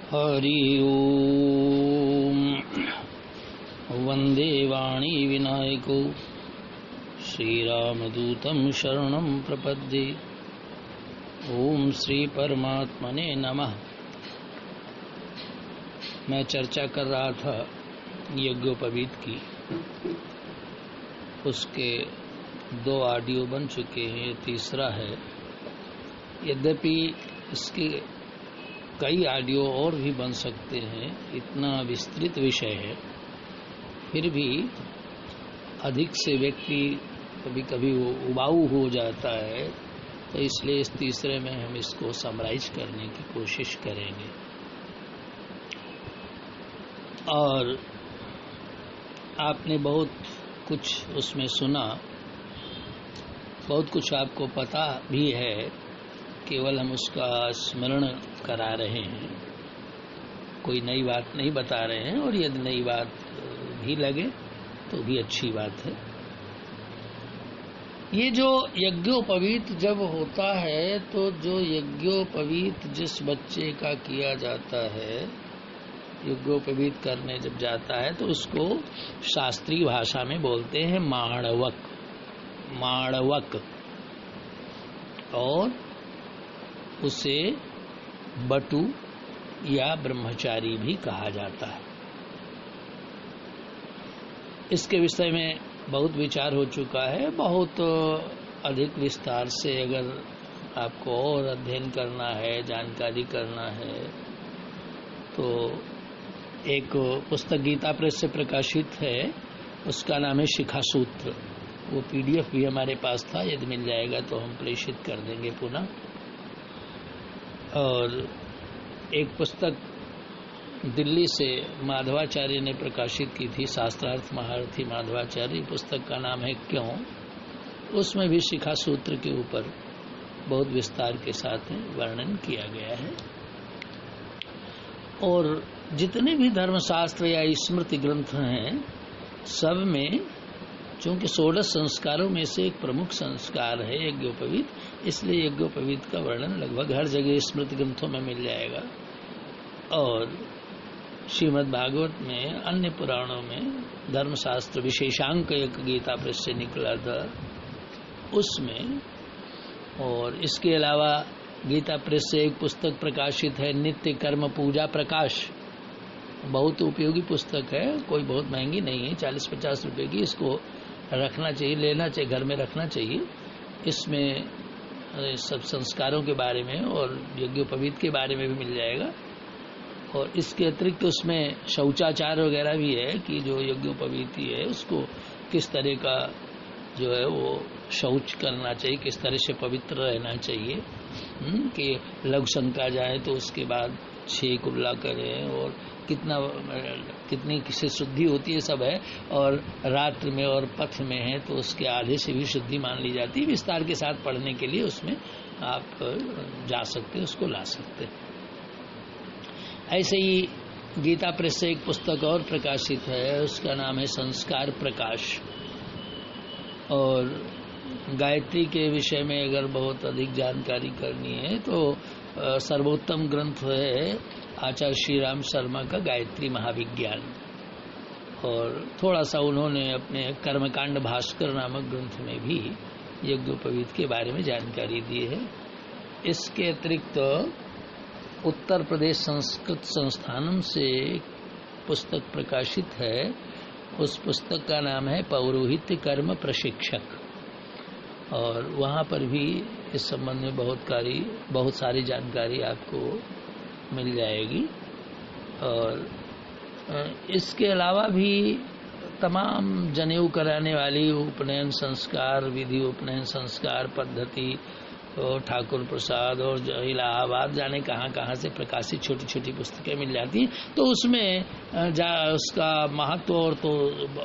हरि ओम। वंदे वाणी विनायको श्रीरामदूतं शरणं प्रपद्ये। ओम श्री परमात्मने नमः। मैं चर्चा कर रहा था यज्ञोपवीत की। उसके 2 ऑडियो बन चुके हैं, ये तीसरा है। यद्यपि इसके कई ऑडियो और भी बन सकते हैं, इतना विस्तृत विषय है, फिर भी अधिक से व्यक्ति कभी कभी वो उबाऊ हो जाता है, तो इसलिए इस तीसरे में हम इसको समराइज करने की कोशिश करेंगे। और आपने बहुत कुछ उसमें सुना, बहुत कुछ आपको पता भी है, केवल हम उसका स्मरण करा रहे हैं, कोई नई बात नहीं बता रहे हैं। और यदि नई बात भी लगे तो भी अच्छी बात है। ये जो यज्ञोपवीत जब होता है, तो जो यज्ञोपवीत जिस बच्चे का किया जाता है, यज्ञोपवीत करने जब जाता है, तो उसको शास्त्रीय भाषा में बोलते हैं माणवक। माणवक। और उसे बटु या ब्रह्मचारी भी कहा जाता है। इसके विषय में बहुत विचार हो चुका है। बहुत अधिक विस्तार से अगर आपको और अध्ययन करना है, जानकारी करना है, तो एक पुस्तक गीता प्रेस से प्रकाशित है, उसका नाम है शिखा सूत्र। वो PDF भी हमारे पास था, यदि मिल जाएगा तो हम प्रेषित कर देंगे पुनः। और एक पुस्तक दिल्ली से माधवाचार्य ने प्रकाशित की थी, शास्त्रार्थ महारथी माधवाचार्य। पुस्तक का नाम है क्यों। उसमें भी शिखा सूत्र के ऊपर बहुत विस्तार के साथ वर्णन किया गया है। और जितने भी धर्मशास्त्र या स्मृति ग्रंथ हैं, सब में चूंकि 16 संस्कारों में से एक प्रमुख संस्कार है यज्ञोपवीत, इसलिए यज्ञोपवीत का वर्णन लगभग हर जगह स्मृति ग्रंथों में मिल जाएगा। और श्रीमद् भागवत में, अन्य पुराणों में, धर्मशास्त्र विशेषांक एक गीता प्रेस से निकला था, उसमें। और इसके अलावा गीता प्रेस से एक पुस्तक प्रकाशित है, नित्य कर्म पूजा प्रकाश। बहुत उपयोगी पुस्तक है, कोई बहुत महंगी नहीं है, 40-50 रुपए की। इसको रखना चाहिए, लेना चाहिए, घर में रखना चाहिए। इसमें सब संस्कारों के बारे में और यज्ञोपवीत के बारे में भी मिल जाएगा। और इसके अतिरिक्त उसमें शौचाचार वगैरह भी है, कि जो यज्ञोपवीती है उसको किस तरह का जो है वो शौच करना चाहिए, किस तरह से पवित्र रहना चाहिए, कि लघु शंका जाए तो उसके बाद 6 कुल्ला करें, और कितनी किससे शुद्धि होती है, सब है। और रात्र में और पथ में है तो उसके आधे से भी शुद्धि मान ली जाती है। विस्तार के साथ पढ़ने के लिए उसमें आप जा सकते हैं, उसको ला सकते हैं। ऐसे ही गीता प्रेस से एक पुस्तक और प्रकाशित है, उसका नाम है संस्कार प्रकाश। और गायत्री के विषय में अगर बहुत अधिक जानकारी करनी है तो सर्वोत्तम ग्रंथ है आचार्य श्री राम शर्मा का गायत्री महाविज्ञान। और थोड़ा सा उन्होंने अपने कर्मकांड भास्कर नामक ग्रंथ में भी यज्ञोपवीत के बारे में जानकारी दी है। इसके अतिरिक्त उत्तर प्रदेश संस्कृत संस्थानम से पुस्तक प्रकाशित है, उस पुस्तक का नाम है पौरोहित्य कर्म प्रशिक्षक। और वहाँ पर भी इस संबंध में बहुत सारी जानकारी आपको मिल जाएगी। और इसके अलावा भी तमाम जनेऊ कराने वाली उपनयन संस्कार विधि, उपनयन संस्कार पद्धति, और ठाकुर प्रसाद और इलाहाबाद जाने कहाँ से प्रकाशित छोटी छोटी पुस्तकें मिल जाती। तो उसमें उसका महत्व और तो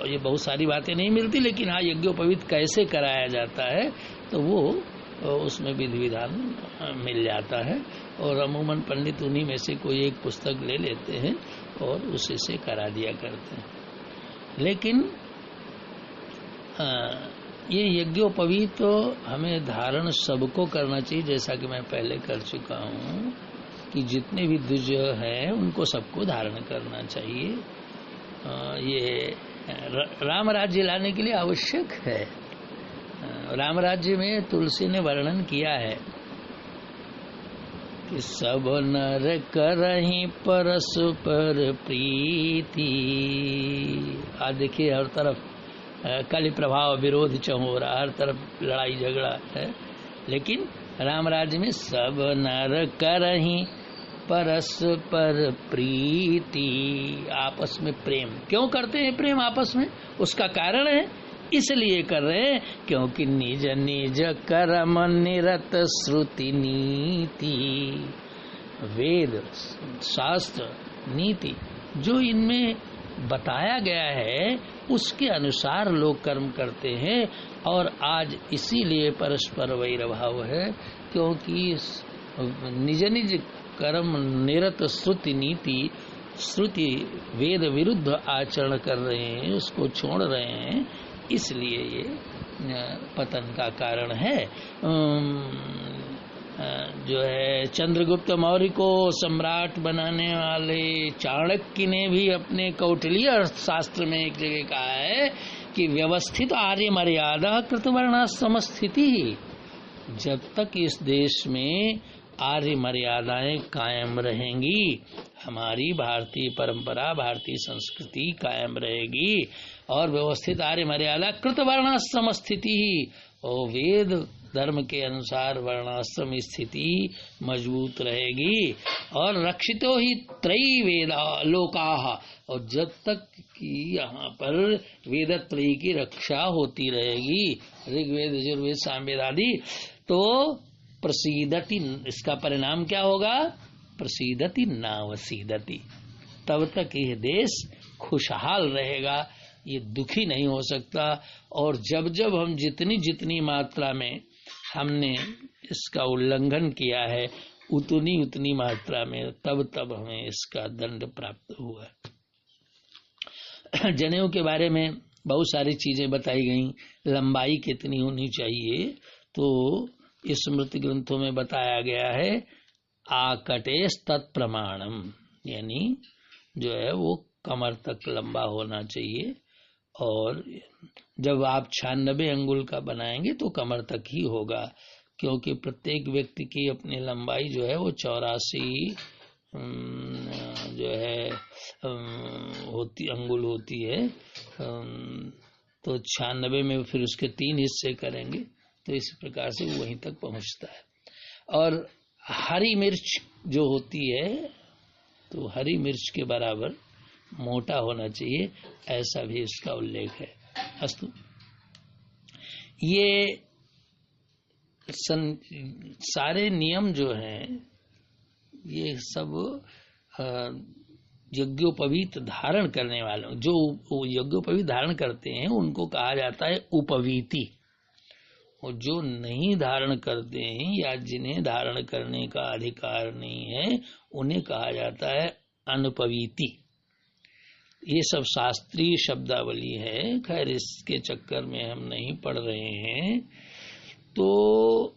ये बहुत सारी बातें नहीं मिलती, लेकिन हाँ, यज्ञोपवीत कैसे कराया जाता है तो वो उसमें विधि विधान मिल जाता है। और अमूमन पंडित उन्हीं में से कोई एक पुस्तक ले लेते हैं और उसी से करा दिया करते हैं। लेकिन ये यज्ञोपवीत हमें धारण सबको करना चाहिए, जैसा कि मैं पहले कर चुका हूँ। कि जितने भी द्विज हैं उनको सबको धारण करना चाहिए। ये राम राज्य लाने के लिए आवश्यक है। राम राज्य में तुलसी ने वर्णन किया है कि सब नर करहीं परस्पर प्रीति। आज देखिए हर तरफ कलि प्रभाव विरोध चहोरा, हर तरफ लड़ाई झगड़ा है, लेकिन राम राज्य में सब नर करहीं परस्पर प्रीति, आपस में प्रेम। क्यों करते हैं प्रेम आपस में? उसका कारण है, इसलिए कर रहे हैं क्योंकि निज निज कर्म निरत श्रुति नीति। वेद शास्त्र नीति जो इनमें बताया गया है उसके अनुसार लोग कर्म करते हैं। और आज इसीलिए परस्पर वैरभाव है, क्योंकि निज निज कर्म निरत श्रुति नीति, श्रुति वेद विरुद्ध आचरण कर रहे हैं, उसको छोड़ रहे हैं, इसलिए ये पतन का कारण है। जो है चंद्रगुप्त मौर्य को सम्राट बनाने वाले चाणक्य ने भी अपने कौटिल्य अर्थशास्त्र में एक जगह कहा है कि व्यवस्थित आर्य मर्यादा कृतवर्णाश्रम स्थिति। जब तक इस देश में आर्य मर्यादाएं कायम रहेंगी, हमारी भारतीय परंपरा भारतीय संस्कृति कायम रहेगी। और व्यवस्थित आर्य मर्यादा कृतवर्णाश्रम स्थिति, और वेद धर्म के अनुसार वर्णाश्रम स्थिति मजबूत रहेगी। और रक्षितो ही त्रयी वेदा लोकाः, और जब तक कि यहाँ पर वेद त्रयी की रक्षा होती रहेगी, ऋग्वेद यजुर्वेद सामवेद आदि, तो प्रसीदति, इसका परिणाम क्या होगा? प्रसीदति नावसीदति, तब तक यह देश खुशहाल रहेगा, ये दुखी नहीं हो सकता। और जब जब हम जितनी जितनी मात्रा में हमने इसका उल्लंघन किया है, उतनी उतनी मात्रा में तब तब हमें इसका दंड प्राप्त हुआ। जनेऊ के बारे में बहुत सारी चीजें बताई गई, लंबाई कितनी होनी चाहिए, तो इस स्मृति ग्रंथों में बताया गया है आकटेश तत्प्रमाणम, यानी जो है वो कमर तक लंबा होना चाहिए। और जब आप 96 अंगुल का बनाएंगे तो कमर तक ही होगा, क्योंकि प्रत्येक व्यक्ति की अपनी लंबाई जो है वो 84 जो है होती अंगुल होती है। तो 96 में फिर उसके 3 हिस्से करेंगे, तो इस प्रकार से वो वहीं तक पहुंचता है। और हरी मिर्च जो होती है, तो हरी मिर्च के बराबर मोटा होना चाहिए, ऐसा भी इसका उल्लेख है। अस्तु, ये सारे नियम जो हैं, ये सब यज्ञोपवीत धारण करने वालों, जो यज्ञोपवीत धारण करते हैं उनको कहा जाता है उपवीति, और जो नहीं धारण करते हैं या जिन्हें धारण करने का अधिकार नहीं है उन्हें कहा जाता है अनुपवीति। ये सब शास्त्रीय शब्दावली है, खैर इसके चक्कर में हम नहीं पढ़ रहे हैं। तो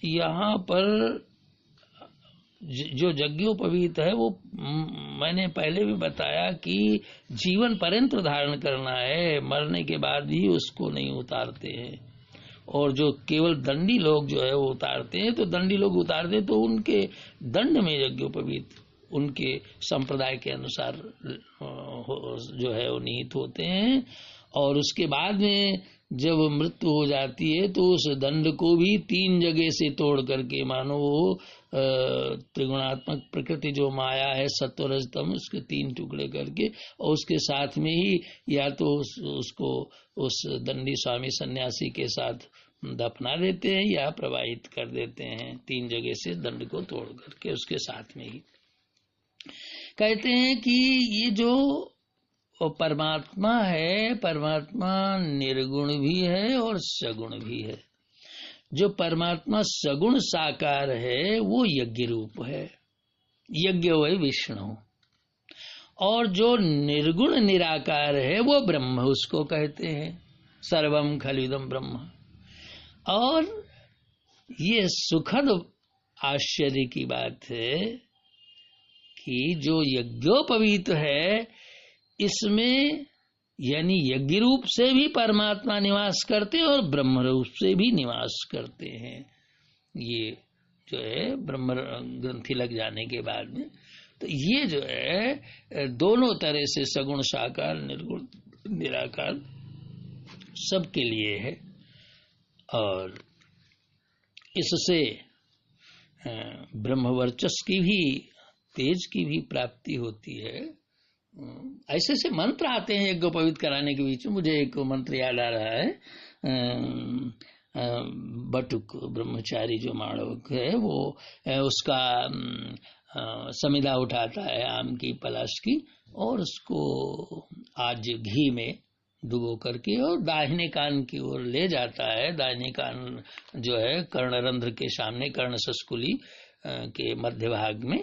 यहाँ पर जो यज्ञोपवीत है वो मैंने पहले भी बताया कि जीवन पर्यंत धारण करना है, मरने के बाद ही उसको नहीं उतारते हैं। और जो केवल दंडी लोग जो है वो उतारते हैं, तो दंडी लोग उतारते तो उनके दंड में यज्ञोपवीत उनके संप्रदाय के अनुसार जो है वो निहित होते हैं। और उसके बाद में जब मृत्यु हो जाती है तो उस दंड को भी 3 जगह से तोड़ करके, मानो वो त्रिगुणात्मक प्रकृति जो माया है सत्व रज तम, उसके 3 टुकड़े करके, और उसके साथ में ही या तो उसको उस दंडी स्वामी सन्यासी के साथ दफना देते हैं या प्रवाहित कर देते हैं, 3 जगह से दंड को तोड़ करके उसके साथ में ही। कहते हैं कि ये जो परमात्मा है, परमात्मा निर्गुण भी है और सगुण भी है। जो परमात्मा सगुण साकार है वो यज्ञ रूप है, यज्ञ वै विष्णु। और जो निर्गुण निराकार है वो ब्रह्म उसको कहते हैं, सर्वम खलिदम ब्रह्म। और ये सुखद आश्चर्य की बात है कि जो यज्ञोपवीत है इसमें यानी यज्ञ रूप से भी परमात्मा निवास करते हैं और ब्रह्म रूप से भी निवास करते हैं। ये जो है ब्रह्म ग्रंथि लग जाने के बाद में, तो ये जो है दोनों तरह से सगुण साकार निर्गुण निराकार सबके लिए है। और इससे ब्रह्म वर्चस्व की भी तेज की भी प्राप्ति होती है। ऐसे से मंत्र आते हैं यज्ञोपवीत कराने के बीच में। मुझे एक मंत्र याद आ रहा है, बटुक ब्रह्मचारी जो माणवक है वो उसका समिधा उठाता है आम की पलाश की और उसको आज घी में डुबो करके और दाहिने कान की ओर ले जाता है। दाहिने कान जो है कर्णरंध्र के सामने कर्ण सस्कुली के मध्य भाग में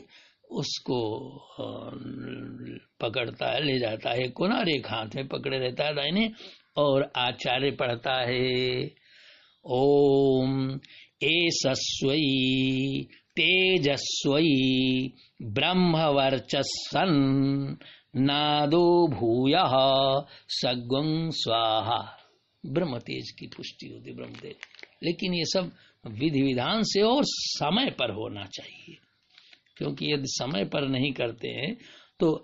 उसको पकड़ता है, ले जाता है कोना और एक हाथ में पकड़े रहता है दाहिने, और आचार्य पढ़ता है ओम एसस्वई तेजस्वई ब्रह्मवर्चस्सन नादो भूयः सग्वं स्वाहा। ब्रह्म तेज की पुष्टि होती, ब्रह्म तेज। लेकिन ये सब विधि विधान से और समय पर होना चाहिए, क्योंकि यदि समय पर नहीं करते हैं तो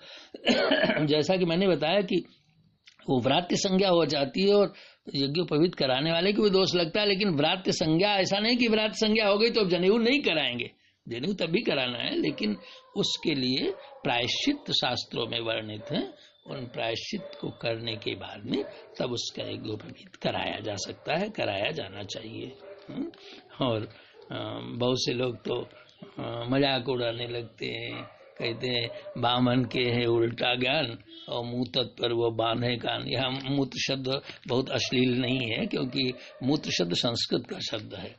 जैसा कि मैंने बताया कि वो व्रात्य संज्ञा हो जाती है और यज्ञोपवीत कराने वाले को भी दोष लगता है। लेकिन व्रात्य संज्ञा ऐसा नहीं कि व्रात्य संज्ञा हो गई तो अब जनेऊ नहीं कराएंगे, जनेऊ तभी कराना है, लेकिन उसके लिए प्रायश्चित शास्त्रों में वर्णित है। उन प्रायश्चित को करने के बाद में तब उसका यज्ञोपवीत कराया जा सकता है, कराया जाना चाहिए। और बहुत से लोग तो मजाक उड़ाने लगते हैं, कहते हैं बामन के है उल्टा ज्ञान और मुँह तत्पर वो बांधे कान। यहाँ मूत्र शब्द बहुत अश्लील नहीं है, क्योंकि मूत्र शब्द संस्कृत का शब्द है।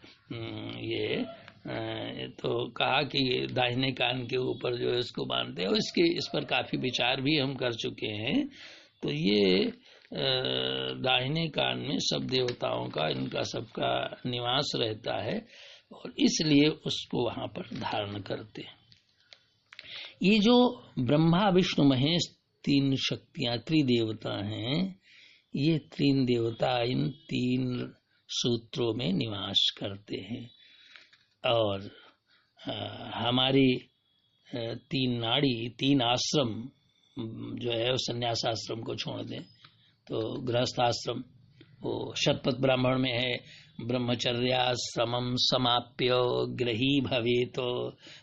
ये तो कहा कि दाहिने कान के ऊपर जो है इसको बांधते हैं, और इस पर काफी विचार भी हम कर चुके हैं। तो ये दाहिने कान में सब देवताओं का, इनका सबका निवास रहता है और इसलिए उसको वहां पर धारण करते हैं। ये जो ब्रह्मा विष्णु महेश तीन शक्तियां त्रिदेवता हैं, ये तीन देवता इन तीन सूत्रों में निवास करते हैं। और हमारी तीन नाड़ी, तीन आश्रम जो है संन्यास आश्रम को छोड़ दें तो गृहस्थ आश्रम वो शतपथ ब्राह्मण में है, ब्रह्मचर्याश्रमं समाप्य ग्रही भवेत,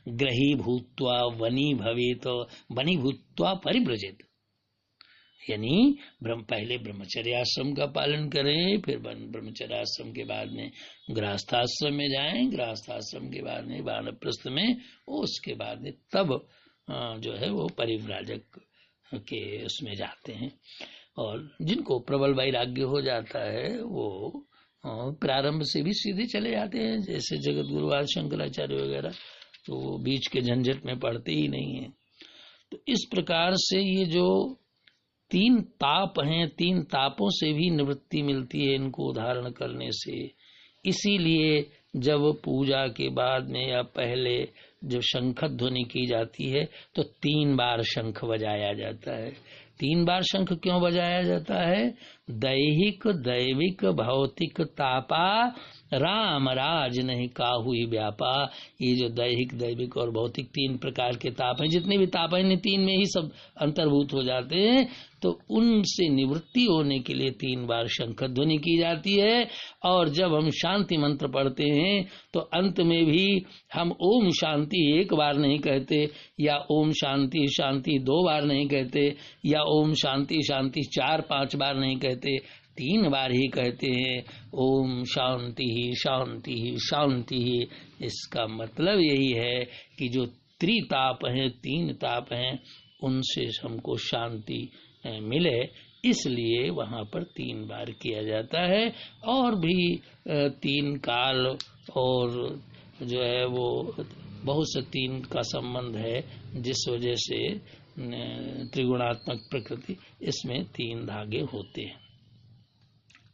ग्रही भूत्वा वनी भवेत, वनी भूत्वा परिव्रजेत। यानी पहले ब्रह्मचर्याश्रम का पालन करें, फिर ब्रह्मचर्याश्रम के बाद में गृहस्थाश्रम में जाएं, गृहस्थाश्रम के बाद में वानप्रस्थ में, उसके बाद में तब जो है वो परिव्राजक के उसमें जाते हैं। और जिनको प्रबल वैराग्य हो जाता है वो प्रारंभ से भी सीधे चले जाते हैं, जैसे जगत गुरु आदि शंकराचार्य वगैरह, तो बीच के झंझट में पड़ते ही नहीं है। तो इस प्रकार से ये जो तीन ताप हैं, तीन तापों से भी निवृत्ति मिलती है इनको धारण करने से। इसीलिए जब पूजा के बाद में या पहले जब शंख ध्वनि की जाती है तो 3 बार शंख बजाया जाता है। 3 बार शंख क्यों बजाया जाता है? दैहिक दैविक भौतिक तापा राम राज नहीं काहुई व्यापा। ये जो दैहिक दैविक और भौतिक 3 प्रकार के ताप हैं, जितने भी ताप हैं इन 3 में ही सब अंतर्भूत हो जाते हैं। तो उनसे निवृत्ति होने के लिए 3 बार शंख ध्वनि की जाती है। और जब हम शांति मंत्र पढ़ते हैं तो अंत में भी हम ओम शांति 1 बार नहीं कहते, या ओम शांति शांति 2 बार नहीं कहते, या ओम शांति शांति 4-5 बार नहीं कहते, 3 बार ही कहते हैं ओम शांति ही शांति ही शांति ही। इसका मतलब यही है कि जो त्रिताप हैं, 3 ताप हैं, उनसे हमको शांति मिले, इसलिए वहां पर 3 बार किया जाता है। और भी 3 काल और जो है वो बहुत से 3 का संबंध है, जिस वजह से त्रिगुणात्मक प्रकृति इसमें 3 धागे होते हैं।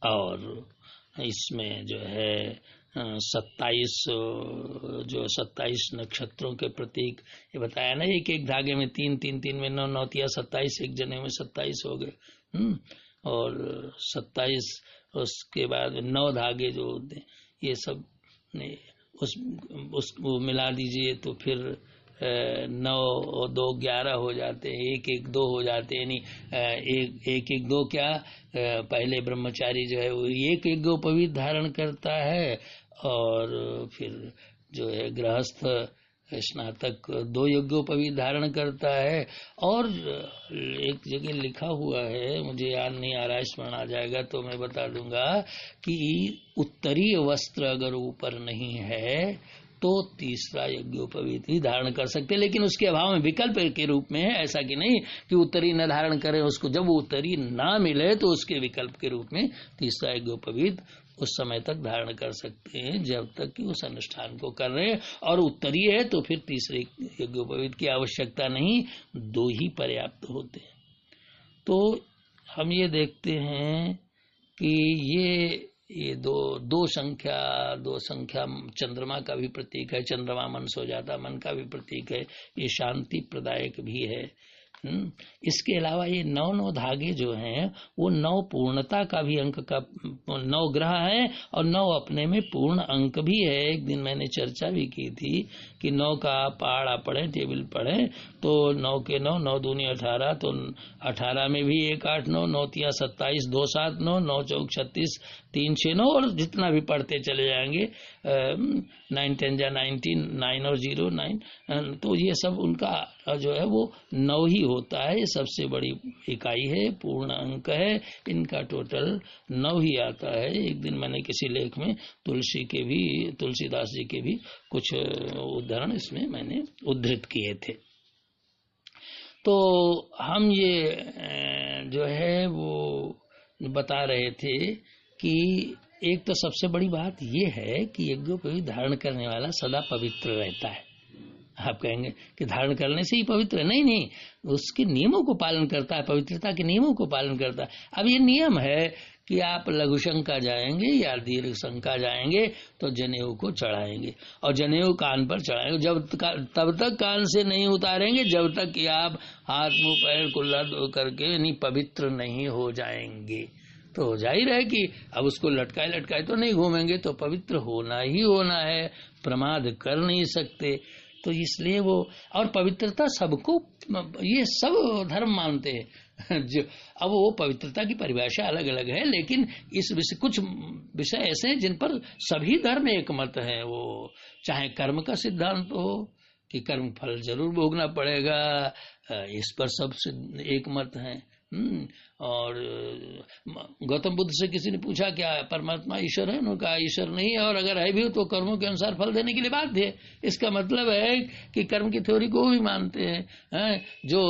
और इसमें जो है 27 जो 27 नक्षत्रों के प्रतीक ये बताया ना, एक एक धागे में 3 3 3 में 9 9 या 27, एक जने में 27 हो गए। और 27 उसके बाद 9 धागे जो होते हैं ये सब उसको मिला दीजिए तो फिर 9 और 2 11 हो जाते हैं, 1 1 2 हो जाते हैं। यानी 1 1 2 क्या, पहले ब्रह्मचारी जो है वो 1 1 उपवीत धारण करता है, और फिर जो है गृहस्थ स्नातक 2 यज्ञोपवीत धारण करता है। और एक जगह लिखा हुआ है, मुझे याद नहीं आ रहा, स्मरण आ जाएगा तो मैं बता दूंगा कि उत्तरीय वस्त्र अगर ऊपर नहीं है तो तीसरा यज्ञोपवीत ही धारण कर सकते, लेकिन उसके अभाव में विकल्प के रूप में है। ऐसा कि नहीं कि उत्तरी न धारण करें उसको, जब वो उत्तरी ना मिले तो उसके विकल्प के रूप में तीसरा यज्ञोपवीत उस समय तक धारण कर सकते हैं जब तक कि उस अनुष्ठान को कर रहे हैं। और उत्तरीय है तो फिर तीसरे यज्ञोपवीत की आवश्यकता नहीं, 2 ही पर्याप्त होते हैं। तो हम ये देखते हैं कि ये दो संख्या चंद्रमा का भी प्रतीक है, चंद्रमा मन सो जाता मन का भी प्रतीक है, ये शांति प्रदायक भी है। इसके अलावा ये 9 9 धागे जो हैं वो 9 पूर्णता का भी अंक का 9 ग्रह है, और 9 अपने में पूर्ण अंक भी है। एक दिन मैंने चर्चा भी की थी कि 9 का पहाड़ा पढ़े, टेबल पढ़े तो 9 के 9 9 दूनी 18, तो 18 में भी 1 8 9 9 3 27 2 7 9 9 4 36 3 6 9, और जितना भी पढ़ते चले जाएंगे 9 10 जा 19 9 और 0 9, तो ये सब उनका जो है वो 9 ही होता है। ये सबसे बड़ी इकाई है, पूर्ण अंक है, इनका टोटल 9 ही आता है। एक दिन मैंने किसी लेख में तुलसीदास जी के भी कुछ उदाहरण इसमें मैंने उद्धृत किए थे। तो हम ये जो है वो बता रहे थे कि एक तो सबसे बड़ी बात ये है कि यज्ञोपवीत धारण करने वाला सदा पवित्र रहता है। आप कहेंगे कि धारण करने से ही पवित्र है, नहीं, उसके नियमों को पालन करता है, पवित्रता के नियमों को पालन करता है। अब ये नियम है कि आप लघु शंका जाएंगे या दीर्घ शंका जाएंगे तो जनेऊ को चढ़ाएंगे, और जनेऊ कान पर चढ़ाएंगे, तब तक कान से नहीं उतारेंगे जब तक कि आप हाथ मुंह पैर कुल्ला धो करके नहीं पवित्र नहीं हो जाएंगे। तो जाहिर है कि अब उसको लटकाए तो नहीं घूमेंगे, तो पवित्र होना ही होना है, प्रमाद कर नहीं सकते। तो इसलिए वो, और पवित्रता सबको, ये सब धर्म मानते हैं जो, अब वो पवित्रता की परिभाषा अलग अलग है, लेकिन इस विषय कुछ विषय ऐसे हैं जिन पर सभी धर्म एक मत है। वो चाहे कर्म का सिद्धांत हो कि कर्म फल जरूर भोगना पड़ेगा, इस पर सब एक मत है। और गौतम बुद्ध से किसी ने पूछा क्या परमात्मा ईश्वर है? उन्होंने कहा ईश्वर नहीं है, और अगर है भी तो कर्मों के अनुसार फल देने के लिए बाध्य है। इसका मतलब है कि कर्म की थ्योरी को भी मानते हैं। जो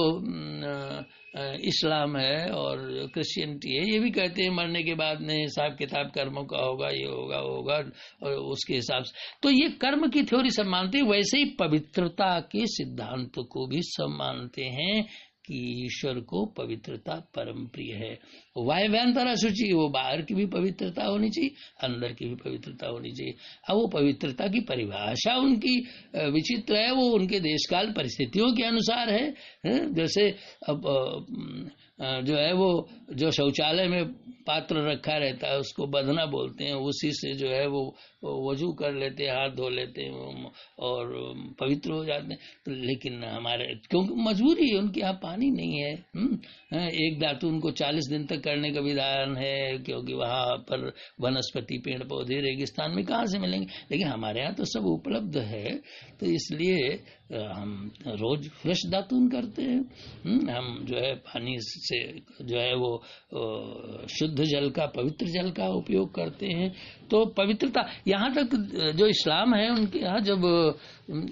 इस्लाम है और क्रिश्चियनिटी है, ये भी कहते हैं मरने के बाद में हिसाब किताब कर्मों का होगा, ये होगा और उसके हिसाब से। तो ये कर्म की थ्योरी सब मानते हैं, वैसे ही पवित्रता के सिद्धांत को भी सब मानते हैं कि ईश्वर को पवित्रता परम प्रिय है। वायव्यांतर शुचि, वो बाहर की भी पवित्रता होनी चाहिए, अंदर की भी पवित्रता होनी चाहिए। अब वो पवित्रता की परिभाषा उनकी विचित्र है, वो उनके देश काल परिस्थितियों के अनुसार है। जैसे अब जो है वो जो शौचालय में पात्र रखा रहता है उसको बधना बोलते हैं, उसी से जो है वो वजू कर लेते हैं, हाथ धो लेते हैं और पवित्र हो जाते हैं। तो लेकिन हमारे क्योंकि मजबूरी है, उनके यहाँ पानी नहीं है। एक धातु उनको 40 दिन तक करने का विधान है, क्योंकि वहाँ पर वनस्पति पेड़ पौधे रेगिस्तान में कहाँ से मिलेंगे। लेकिन हमारे यहाँ तो सब उपलब्ध है, तो इसलिए हम रोज फ्रेश दातून करते हैं। हम जो है पानी से जो है वो शुद्ध जल का, पवित्र जल का उपयोग करते हैं। तो पवित्रता, यहाँ तक जो इस्लाम है उनके यहाँ जब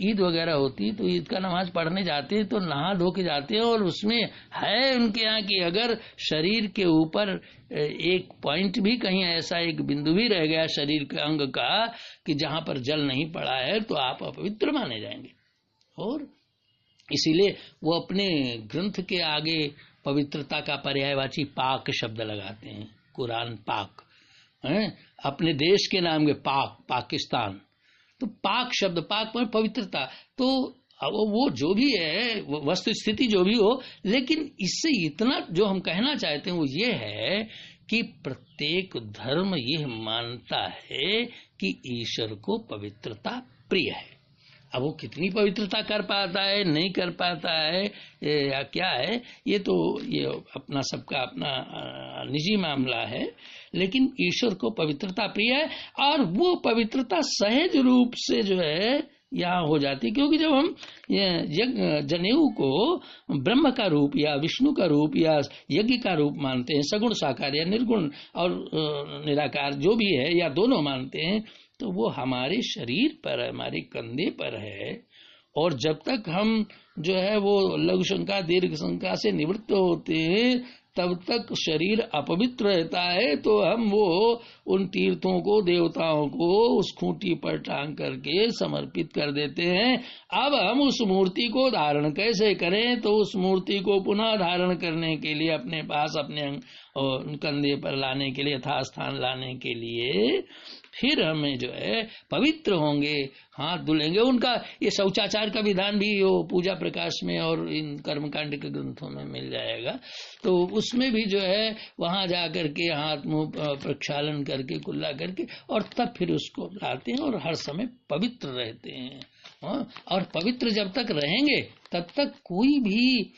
ईद वगैरह होती है तो ईद का नमाज पढ़ने जाते हैं तो नहा धो के जाते हैं, और उसमें है उनके यहाँ कि अगर शरीर के ऊपर एक पॉइंट भी कहीं ऐसा एक बिंदु भी रह गया शरीर के अंग का कि जहाँ पर जल नहीं पड़ा है तो आप अपवित्र माने जाएंगे। और इसीलिए वो अपने ग्रंथ के आगे पवित्रता का पर्यायवाची पाक शब्द लगाते हैं, कुरान पाक। हैं, अपने देश के नाम के पाकिस्तान, तो पाक शब्द, पाक पर पवित्रता, तो वो जो भी है वस्तु स्थिति जो भी हो, लेकिन इससे इतना जो हम कहना चाहते हैं वो ये है कि प्रत्येक धर्म यह मानता है कि ईश्वर को पवित्रता प्रिय है। अब वो कितनी पवित्रता कर पाता है, नहीं कर पाता है या क्या है, ये तो ये अपना सबका अपना निजी मामला है, लेकिन ईश्वर को पवित्रता प्रिय है। और वो पवित्रता सहज रूप से जो है यहाँ हो जाती है, क्योंकि जब हम जनेऊ को ब्रह्म का रूप या विष्णु का रूप या यज्ञ का रूप मानते हैं, सगुण साकार या निर्गुण और निराकार जो भी है या दोनों मानते हैं, तो वो हमारे शरीर पर है, हमारे कंधे पर है। और जब तक हम जो है वो लघु शंका दीर्घ शंका से निवृत्त होते हैं तब तक शरीर अपवित्र रहता है। तो हम वो उन तीर्थों को, देवताओं को उस खूंटी पर टांग करके समर्पित कर देते हैं। अब हम उस मूर्ति को धारण कैसे करें, तो उस मूर्ति को पुनः धारण करने के लिए अपने पास अपने कंधे पर लाने के लिए, यथास्थान लाने के लिए फिर हमें जो है पवित्र होंगे, हाथ धुलेंगे। उनका ये शौचाचार का विधान भी वो पूजा प्रकाश में और इन कर्मकांड के ग्रंथों में मिल जाएगा। तो उसमें भी जो है वहां जा करके हाथ मुंह प्रक्षालन करके, कुल्ला करके, और तब फिर उसको लाते हैं और हर समय पवित्र रहते हैं। और पवित्र जब तक रहेंगे तब तक कोई भी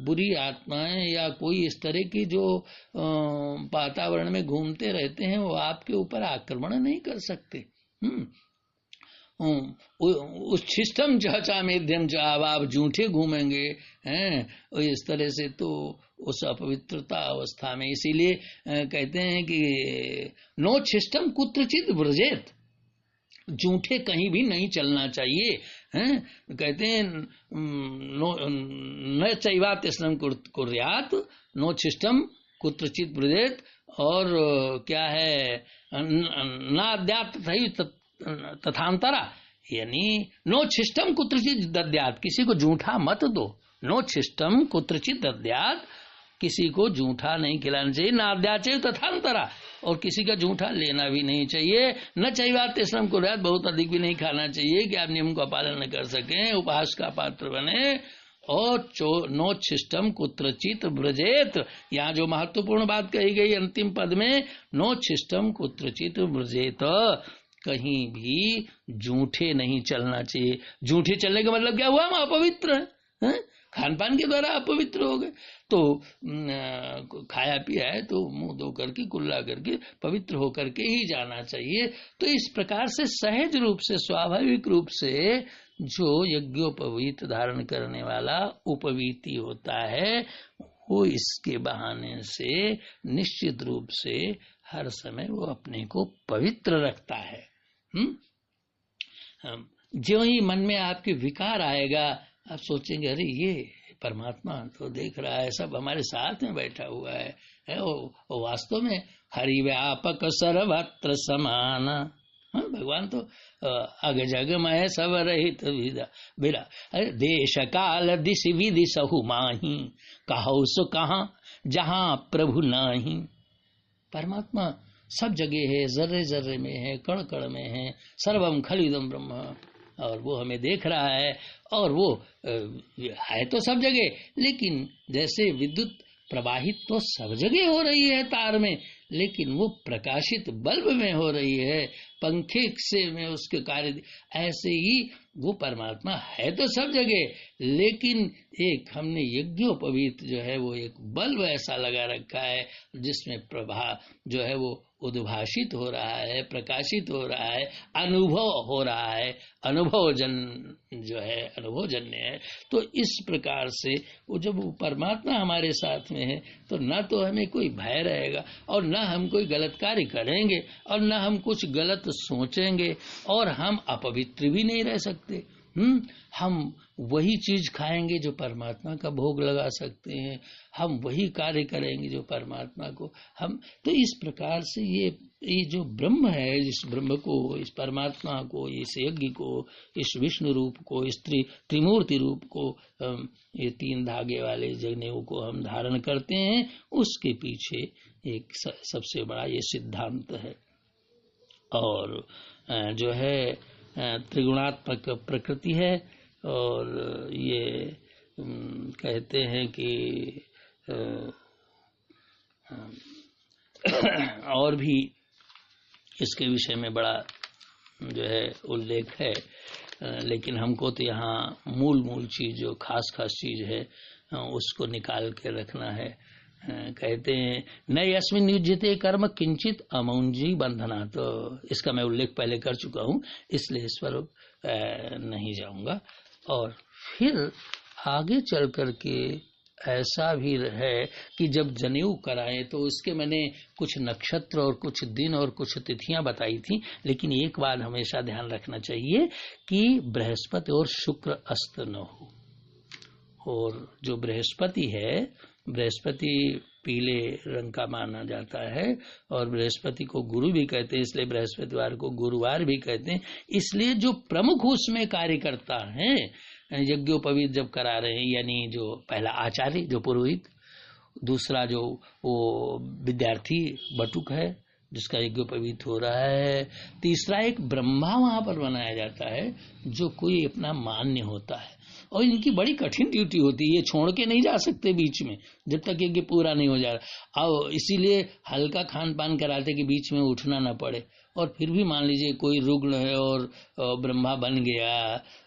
बुरी आत्माएं या कोई इस तरह की जो वातावरण में घूमते रहते हैं वो आपके ऊपर आक्रमण नहीं कर सकते। उच्छिष्टम चा मेध्यम चा, अब आप झूठे घूमेंगे हैं इस तरह से, तो उस अपवित्रता अवस्था में, इसीलिए कहते हैं कि नोच्छिष्टम कुत्रचित व्रजेत, झूठे कहीं भी नहीं चलना चाहिए। हैं, कहते हैं न चैवात स्नम कुर्यात नोच्छिष्टम कुत्रचित व्रजेत, और क्या है नाद्यात तथांतरा, यानी नोच्छिष्टम कुत्रचित दद्यात, किसी को झूठा मत दो। नोच्छिष्टम कुत्रचित दद्यात, किसी को झूठा नहीं खिलाना चाहिए। नाद्यात तथांतरा, और किसी का झूठा लेना भी नहीं चाहिए। न चाहिए श्रम को रात, बहुत अधिक भी नहीं खाना चाहिए कि आप नियम का पालन न कर सकें, उपहास का पात्र बने। और नोच्छिष्टम कुत्रचित व्रजेत, यहाँ जो महत्वपूर्ण बात कही गई अंतिम पद में, नोच्छिष्टम कुत्रचित व्रजेत, कहीं भी झूठे नहीं चलना चाहिए। झूठे चलने का मतलब क्या हुआ, हम अपवित्र हैं, खान पान के द्वारा अपवित्र हो गए। तो खाया पिया है तो मुंह धो करके, कुल्ला करके, पवित्र होकर के ही जाना चाहिए। तो इस प्रकार से सहज रूप से, स्वाभाविक रूप से जो यज्ञोपवीत धारण करने वाला उपवीति होता है, वो इसके बहाने से निश्चित रूप से हर समय वो अपने को पवित्र रखता है। जो ही मन में आपके विकार आएगा, आप सोचेंगे अरे ये परमात्मा तो देख रहा है, सब हमारे साथ में बैठा हुआ है वो वास्तव में हरि व्यापक सर्वत्र समान। भगवान तो अग जगमय सब रहित बिरा, देश काल दिश विधि सहु माही, कहो सो कहाँ जहाँ प्रभु नाही। परमात्मा सब जगह है, जर्रे जर्रे में है, कण कण में है, सर्वम खलिदम ब्रह्म, और वो हमें देख रहा है। और वो है तो सब जगह, लेकिन जैसे विद्युत प्रवाहित तो सब जगह हो रही है तार में, लेकिन वो प्रकाशित बल्ब में हो रही है, पंखे से में उसके कार्य, ऐसे ही वो परमात्मा है तो सब जगह, लेकिन एक हमने यज्ञोपवीत जो है वो एक बल्ब ऐसा लगा रखा है जिसमें प्रभा जो है वो उद्भाषित हो रहा है, प्रकाशित हो रहा है, अनुभव हो रहा है, अनुभव जो है अनुभवजन्य है। तो इस प्रकार से वो जब वो परमात्मा हमारे साथ में है तो न तो हमें कोई भय रहेगा, और न हम कोई गलत कार्य करेंगे, और न हम कुछ गलत सोचेंगे, और हम अपवित्र भी नहीं रह सकते। हम वही चीज खाएंगे जो परमात्मा का भोग लगा सकते हैं, हम वही कार्य करेंगे जो परमात्मा को हम। तो इस प्रकार से ये जो ब्रह्म है, इस ब्रह्म को, इस परमात्मा को, इस यज्ञ को, इस विष्णु रूप को, इस त्रिमूर्ति रूप को, ये 3 धागे वाले जनेऊ को हम धारण करते हैं, उसके पीछे एक सबसे बड़ा ये सिद्धांत है। और जो है त्रिगुणात्मक प्रकृति है, और ये कहते हैं कि और भी इसके विषय में बड़ा जो है उल्लेख है, लेकिन हमको तो यहाँ मूल चीज जो खास चीज है उसको निकाल के रखना है। कहते हैं न यस्मिन् युज्यते कर्म किंचित अमौंजी बंधना, तो इसका मैं उल्लेख पहले कर चुका हूँ, इसलिए इस पर नहीं जाऊंगा। और फिर आगे चल करके ऐसा भी है कि जब जनेऊ कराए तो उसके मैंने कुछ नक्षत्र और कुछ दिन और कुछ तिथियां बताई थी, लेकिन एक बात हमेशा ध्यान रखना चाहिए कि बृहस्पति और शुक्र अस्त न हो। और जो बृहस्पति है, बृहस्पति पीले रंग का माना जाता है, और बृहस्पति को गुरु भी कहते हैं, इसलिए बृहस्पतिवार को गुरुवार भी कहते हैं। इसलिए जो प्रमुख उसमें कार्य करता है, यज्ञोपवीत जब करा रहे हैं, यानी जो पहला आचार्य जो पुरोहित, दूसरा जो वो विद्यार्थी बटुक है जिसका यज्ञोपवीत हो रहा है, तीसरा एक ब्रह्मा वहां पर बनाया जाता है जो कोई अपना मान्य होता है। और इनकी बड़ी कठिन ड्यूटी होती है, ये छोड़ के नहीं जा सकते बीच में जब तक यज्ञ पूरा नहीं हो जा रहा। और इसीलिए हल्का खान पान कराते कि बीच में उठना ना पड़े। और फिर भी मान लीजिए कोई रुग्ण है और ब्रह्मा बन गया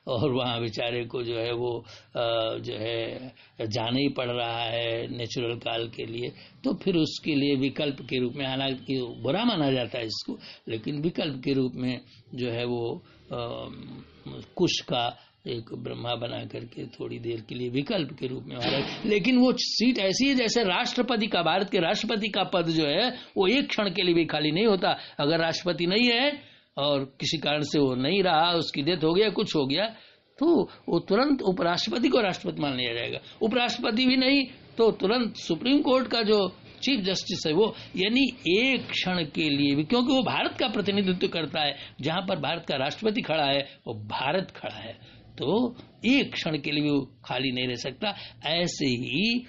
और वहाँ बेचारे को जो है वो जो है जाना ही पड़ रहा है नेचुरल काल के लिए, तो फिर उसके लिए विकल्प के रूप में, हालांकि बुरा माना जाता है इसको, लेकिन विकल्प के रूप में जो है वो कुश का एक ब्रह्मा बना करके थोड़ी देर के लिए विकल्प के रूप में महाराज। लेकिन वो सीट ऐसी है जैसे राष्ट्रपति का, भारत के राष्ट्रपति का पद जो है वो एक क्षण के लिए भी खाली नहीं होता। अगर राष्ट्रपति नहीं है और किसी कारण से वो नहीं रहा, उसकी डेथ हो गया, कुछ हो गया, तो वो तुरंत उपराष्ट्रपति को राष्ट्रपति मान लिया जाएगा। उपराष्ट्रपति भी नहीं तो तुरंत सुप्रीम कोर्ट का जो चीफ जस्टिस है वो, यानी एक क्षण के लिए भी, क्योंकि वो भारत का प्रतिनिधित्व करता है। जहां पर भारत का राष्ट्रपति खड़ा है वो भारत खड़ा है, तो एक क्षण के लिए भी वो खाली नहीं रह सकता। ऐसे ही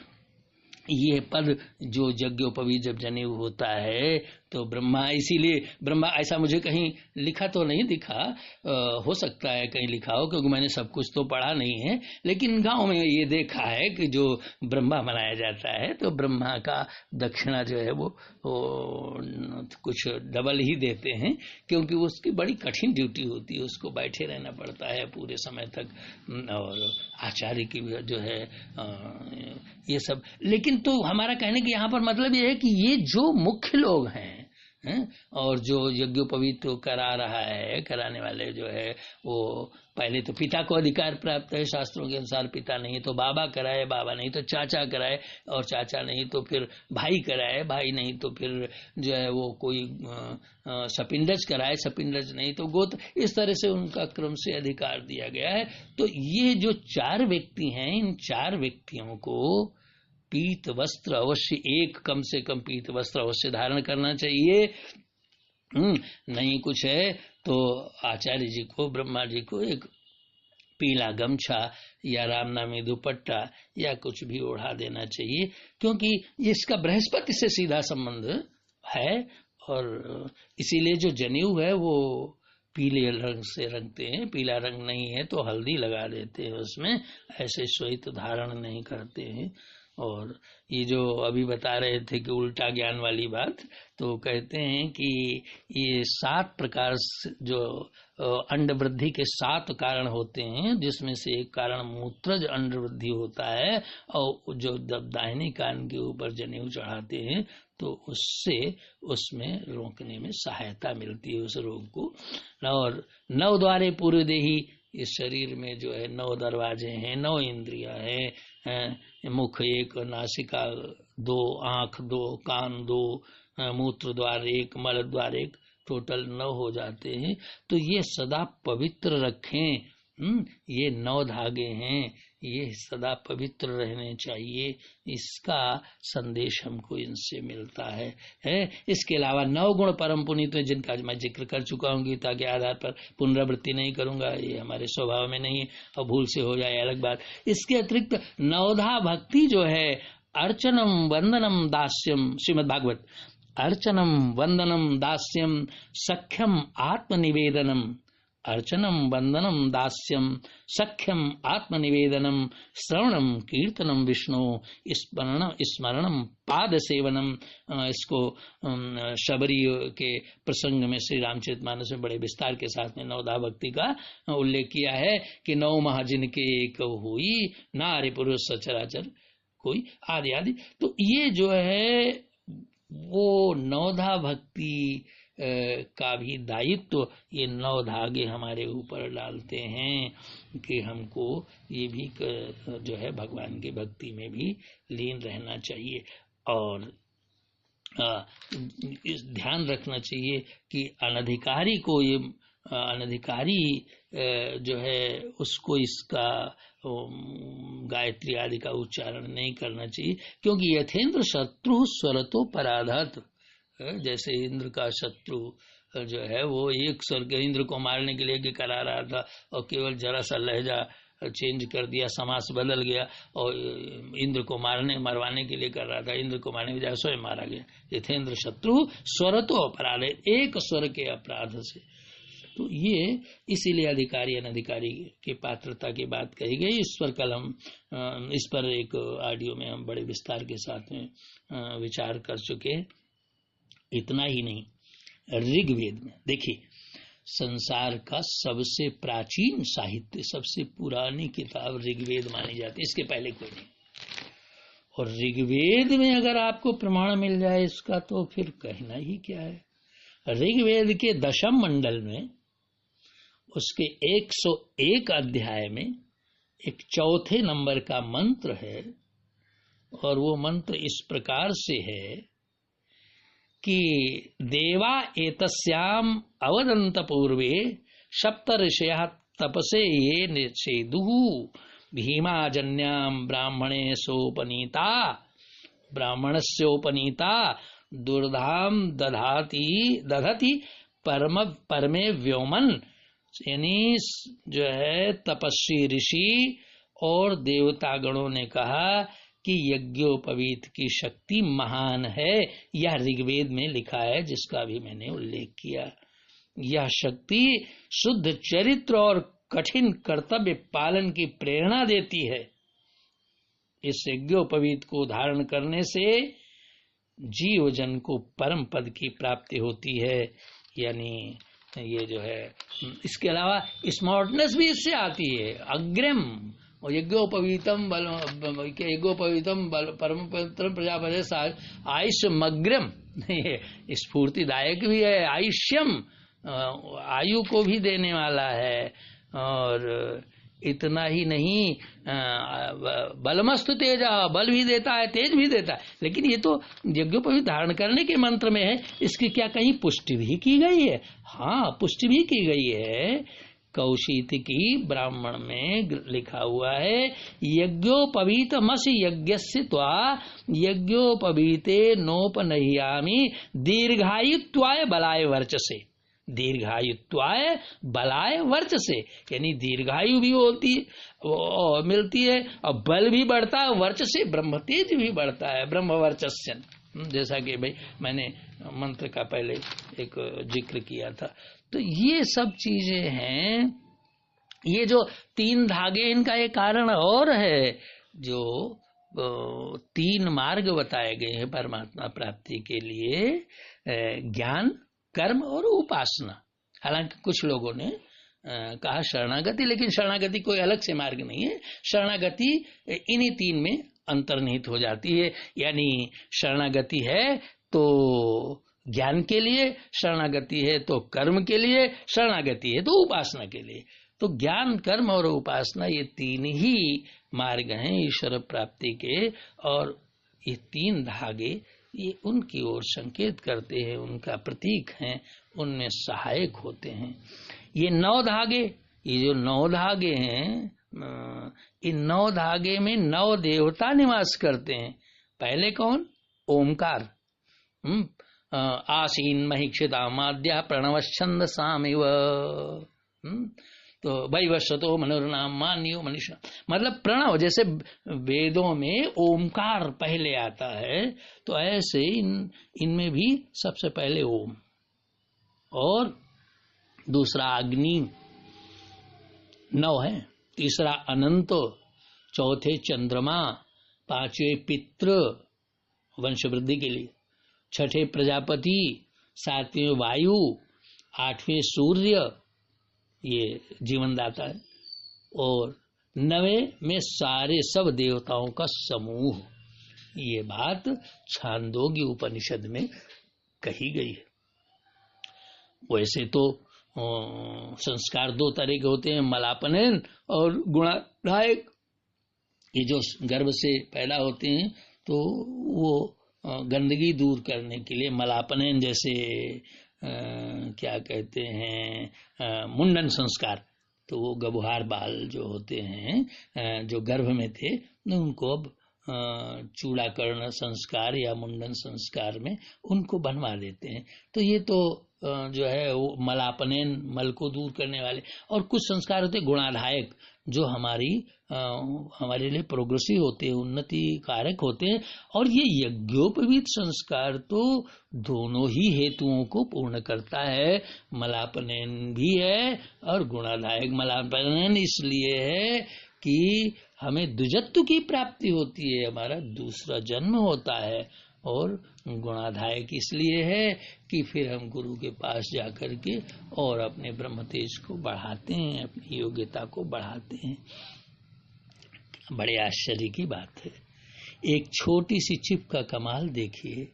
ये पद जो यज्ञोपवीत जब जनेऊ होता है तो ब्रह्मा, इसीलिए ब्रह्मा, ऐसा मुझे कहीं लिखा तो नहीं दिखा, हो सकता है कहीं लिखा हो क्योंकि मैंने सब कुछ तो पढ़ा नहीं है, लेकिन गांव में ये देखा है कि जो ब्रह्मा मनाया जाता है तो ब्रह्मा का दक्षिणा जो है वो कुछ डबल ही देते हैं, क्योंकि उसकी बड़ी कठिन ड्यूटी होती है, उसको बैठे रहना पड़ता है पूरे समय तक, और आचार्य की जो है ये सब। लेकिन तो हमारा कहने के यहाँ पर मतलब ये है कि ये जो मुख्य लोग हैं और जो यज्ञोपवीत करा रहा है, कराने वाले जो है वो पहले तो पिता को अधिकार प्राप्त है शास्त्रों के अनुसार, पिता नहीं तो बाबा कराए, बाबा नहीं तो चाचा कराए, और चाचा नहीं तो फिर भाई कराए, भाई नहीं तो फिर जो है वो कोई सपिंडज कराए, सपिंडज नहीं तो गोत्र, इस तरह से उनका क्रम से अधिकार दिया गया है। तो ये जो 4 व्यक्ति हैं, इन 4 व्यक्तियों को पीत वस्त्र अवश्य, एक कम से कम पीत वस्त्र अवश्य धारण करना चाहिए। नहीं कुछ है तो आचार्य जी को, ब्रह्मा जी को एक पीला गमछा या रामनामी दुपट्टा या कुछ भी ओढ़ा देना चाहिए, क्योंकि इसका बृहस्पति से सीधा संबंध है। और इसीलिए जो जनेऊ है वो पीले रंग से रंगते हैं, पीला रंग नहीं है तो हल्दी लगा देते हैं उसमें, ऐसे श्वेत धारण नहीं करते हैं। और ये जो अभी बता रहे थे कि उल्टा ज्ञान वाली बात, तो कहते हैं कि ये 7 प्रकार जो अंड वृद्धि के 7 कारण होते हैं, जिसमें से एक कारण मूत्रज अंड वृद्धि होता है, और जो जब दाहिने कान के ऊपर जनेऊ चढ़ाते हैं तो उससे उसमें रोकने में सहायता मिलती है उस रोग को। और 9 द्वारे पूर्व देही, इस शरीर में जो है 9 दरवाजे हैं, 9 इंद्रियां हैं, मुख 1, नासिका 2, आंख 2, कान 2, मूत्र द्वार 1, मल द्वार 1, टोटल 9 हो जाते हैं। तो ये सदा पवित्र रखें, ये 9 धागे हैं, ये सदा पवित्र रहने चाहिए, इसका संदेश हमको इनसे मिलता है। इसके अलावा 9 गुण परम पुनीत हैं, जिनका मैं जिक्र कर चुका हूँ गीता के आधार पर, पुनरावृत्ति नहीं करूंगा, ये हमारे स्वभाव में नहीं है, और भूल से हो जाए अलग बात। इसके अतिरिक्त 9धा भक्ति जो है, अर्चनम वंदनम दास्यम, श्रीमद् भागवत, अर्चनम वंदनम दास्यम सख्यम आत्मनिवेदनम, अर्चनम वंदनम दास्यम सख्यम आत्मनिवेदनम, श्रवणम कीर्तनम विष्णु, स्मरणम पाद सेवनम। इसको शबरी के प्रसंग में श्री रामचरितमानस में बड़े विस्तार के साथ में 9धा भक्ति का उल्लेख किया है कि 9 महाजिन के एक हुई, नारी पुरुष सचराचर कोई, आदि आदि। तो ये जो है वो 9धा भक्ति का भी दायित्व ये 9 धागे हमारे ऊपर डालते हैं कि हमको ये भी जो है भगवान की भक्ति में भी लीन रहना चाहिए। और ध्यान रखना चाहिए कि अनधिकारी को, ये अनधिकारी जो है उसको इसका गायत्री आदि का उच्चारण नहीं करना चाहिए, क्योंकि यथेंद्र शत्रु स्वरतो पराधत, जैसे इंद्र का शत्रु जो है वो एक स्वर के इंद्र को मारने के लिए करा रहा था और केवल जरा सा लहजा चेंज कर दिया, समास बदल गया और इंद्र को मरवाने के लिए कर रहा था, इंद्र को मारने के बजाय स्वयं मारा गया। यथेंद्र शत्रु स्वर तो अपराध, एक स्वर के अपराध से। तो ये इसीलिए अधिकारी अनधिकारी की पात्रता की बात कही गई। इस पर कल हम इस पर एक ऑडियो में हम बड़े विस्तार के साथ में विचार कर चुके। इतना ही नहीं, ऋग्वेद में देखिए, संसार का सबसे प्राचीन साहित्य, सबसे पुरानी किताब ऋग्वेद मानी जाती है, इसके पहले कोई नहीं। और ऋग्वेद में अगर आपको प्रमाण मिल जाए इसका तो फिर कहना ही क्या है। ऋग्वेद के 10वें मंडल में उसके 101 अध्याय में एक 4थे नंबर का मंत्र है, और वो मंत्र इस प्रकार से है कि देवा एतस्याम अवदंत पूर्वे सप्तऋषयः तपसे ये निषेदुः भीमाजन्याम ब्राह्मणेशोपनीता, ब्राह्मणस्योपनीता दुर्धाम दधति परमे व्योमन। यानी जो है तपस्वी ऋषि और देवता गणों ने कहा कि यज्ञोपवीत की शक्ति महान है। यह ऋग्वेद में लिखा है, जिसका भी मैंने उल्लेख किया। यह शक्ति शुद्ध चरित्र और कठिन कर्तव्य पालन की प्रेरणा देती है। इस यज्ञोपवीत को धारण करने से जीव जन को परम पद की प्राप्ति होती है। यानी ये जो है, इसके अलावा स्मार्टनेस भी इससे आती है। अग्रिम और यज्ञोपवीतम परम पवित्रम प्रजापति आयुष्यमग्रम, स्फूर्तिदायक भी है। आयुष्यम, आयु को भी देने वाला है। और इतना ही नहीं, बलमस्तु तेजा, बल भी देता है, तेज भी देता है। लेकिन ये तो यज्ञोपवीत धारण करने के मंत्र में है। इसकी क्या कहीं पुष्टि भी की गई है? हाँ, पुष्टि भी की गई है। कौशिकी ब्राह्मण में लिखा हुआ है, यज्ञोपवीत मसि यज्ञस्य त्वा यज्ञोपवीते नोपनह्यामि दीर्घायुत्वाय बलाय वर्चसे। दीर्घायुत्वाय बलाय वर्चसे, यानी दीर्घायु भी होती है, मिलती है, और बल भी बढ़ता है, वर्चसे ब्रह्म तेज भी बढ़ता है, ब्रह्म वर्चस्यन। जैसा कि भाई मैंने मंत्र का पहले एक जिक्र किया था। तो ये सब चीजें हैं। ये जो 3 धागे, इनका एक कारण और है। जो 3 मार्ग बताए गए हैं परमात्मा प्राप्ति के लिए, ज्ञान, कर्म और उपासना। हालांकि कुछ लोगों ने कहा शरणागति, लेकिन शरणागति कोई अलग से मार्ग नहीं है। शरणागति इन्हीं 3 में अंतर्निहित हो जाती है। यानी शरणागति है तो ज्ञान के लिए, शरणागति है तो कर्म के लिए, शरणागति है तो उपासना के लिए। तो ज्ञान, कर्म और उपासना, ये 3 ही मार्ग हैं ईश्वर प्राप्ति के। और ये 3 धागे ये उनकी ओर संकेत करते हैं, उनका प्रतीक हैं, उनमें सहायक होते हैं। ये 9 धागे ये जो 9 धागे हैं, इन 9 धागे में 9 देवता निवास करते हैं। पहले कौन? ओमकार। आसीन महिक्षिता माद्या प्रणवच्छंद सामिव। तो वैवस्वतो मनुर्नाम मान्यो मनुष्य, मतलब प्रणव, जैसे वेदों में ओमकार पहले आता है, तो ऐसे इनमें भी सबसे पहले ओम, और दूसरा अग्नि, 9 है, तीसरा अनंत, चौथे चंद्रमा, 5वें पितृ वंश वृद्धि के लिए, 6ठे प्रजापति, 7वें वायु, 8वें सूर्य, ये जीवन दाता है, और 9वें में सारे सब देवताओं का समूह। ये बात छांदोग्य उपनिषद में कही गई है। वैसे तो संस्कार 2 तरह के होते हैं, मलापनयन और गुणाधायक। ये जो गर्भ से पैदा होते हैं तो वो गंदगी दूर करने के लिए मलापनयन, जैसे क्या कहते हैं, मुंडन संस्कार, तो वो गबुहार बाल जो होते हैं जो गर्भ में थे, उनको अब चूड़ाकरण संस्कार या मुंडन संस्कार में उनको बनवा देते हैं। तो ये तो जो है वो मलापनयन, मल को दूर करने वाले। और कुछ संस्कार होते हैं गुणाधायक, जो हमारे लिए प्रोग्रेसिव होते हैं, उन्नति कारक होते हैं। और ये यज्ञोपवीत संस्कार तो दोनों ही हेतुओं को पूर्ण करता है, मलापनयन भी है और गुणाधायक। मलापनयन इसलिए है कि हमें द्विजत्व की प्राप्ति होती है, हमारा दूसरा जन्म होता है, और गुणाधायक इसलिए है कि फिर हम गुरु के पास जाकर के और अपने ब्रह्म तेज को बढ़ाते हैं, अपनी योग्यता को बढ़ाते हैं। बड़े आश्चर्य की बात है, एक छोटी सी चिप का कमाल देखिए।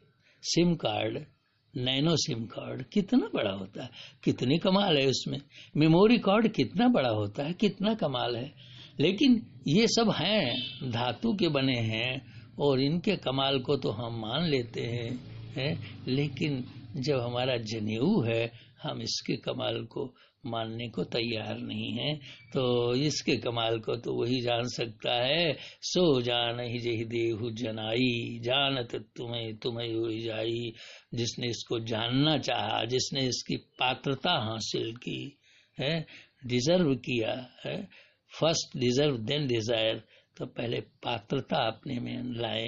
SIM card, nano SIM card कितना बड़ा होता है, कितनी कमाल है उसमें। मेमोरी कार्ड कितना बड़ा होता है, कितना कमाल है। लेकिन ये सब हैं, धातु के बने हैं, और इनके कमाल को तो हम मान लेते हैं, लेकिन जब हमारा जनेऊ है, हम इसके कमाल को मानने को तैयार नहीं है। तो इसके कमाल को तो वही जान सकता है, सो जान ही जही देहु जनाई, जानत तुम्हें तुम्हें हुई जाई। जिसने इसको जानना चाहा, जिसने इसकी पात्रता हासिल की है, डिजर्व किया है, फर्स्ट डिजर्व देन डिजायर, तो पहले पात्रता अपने में लाए।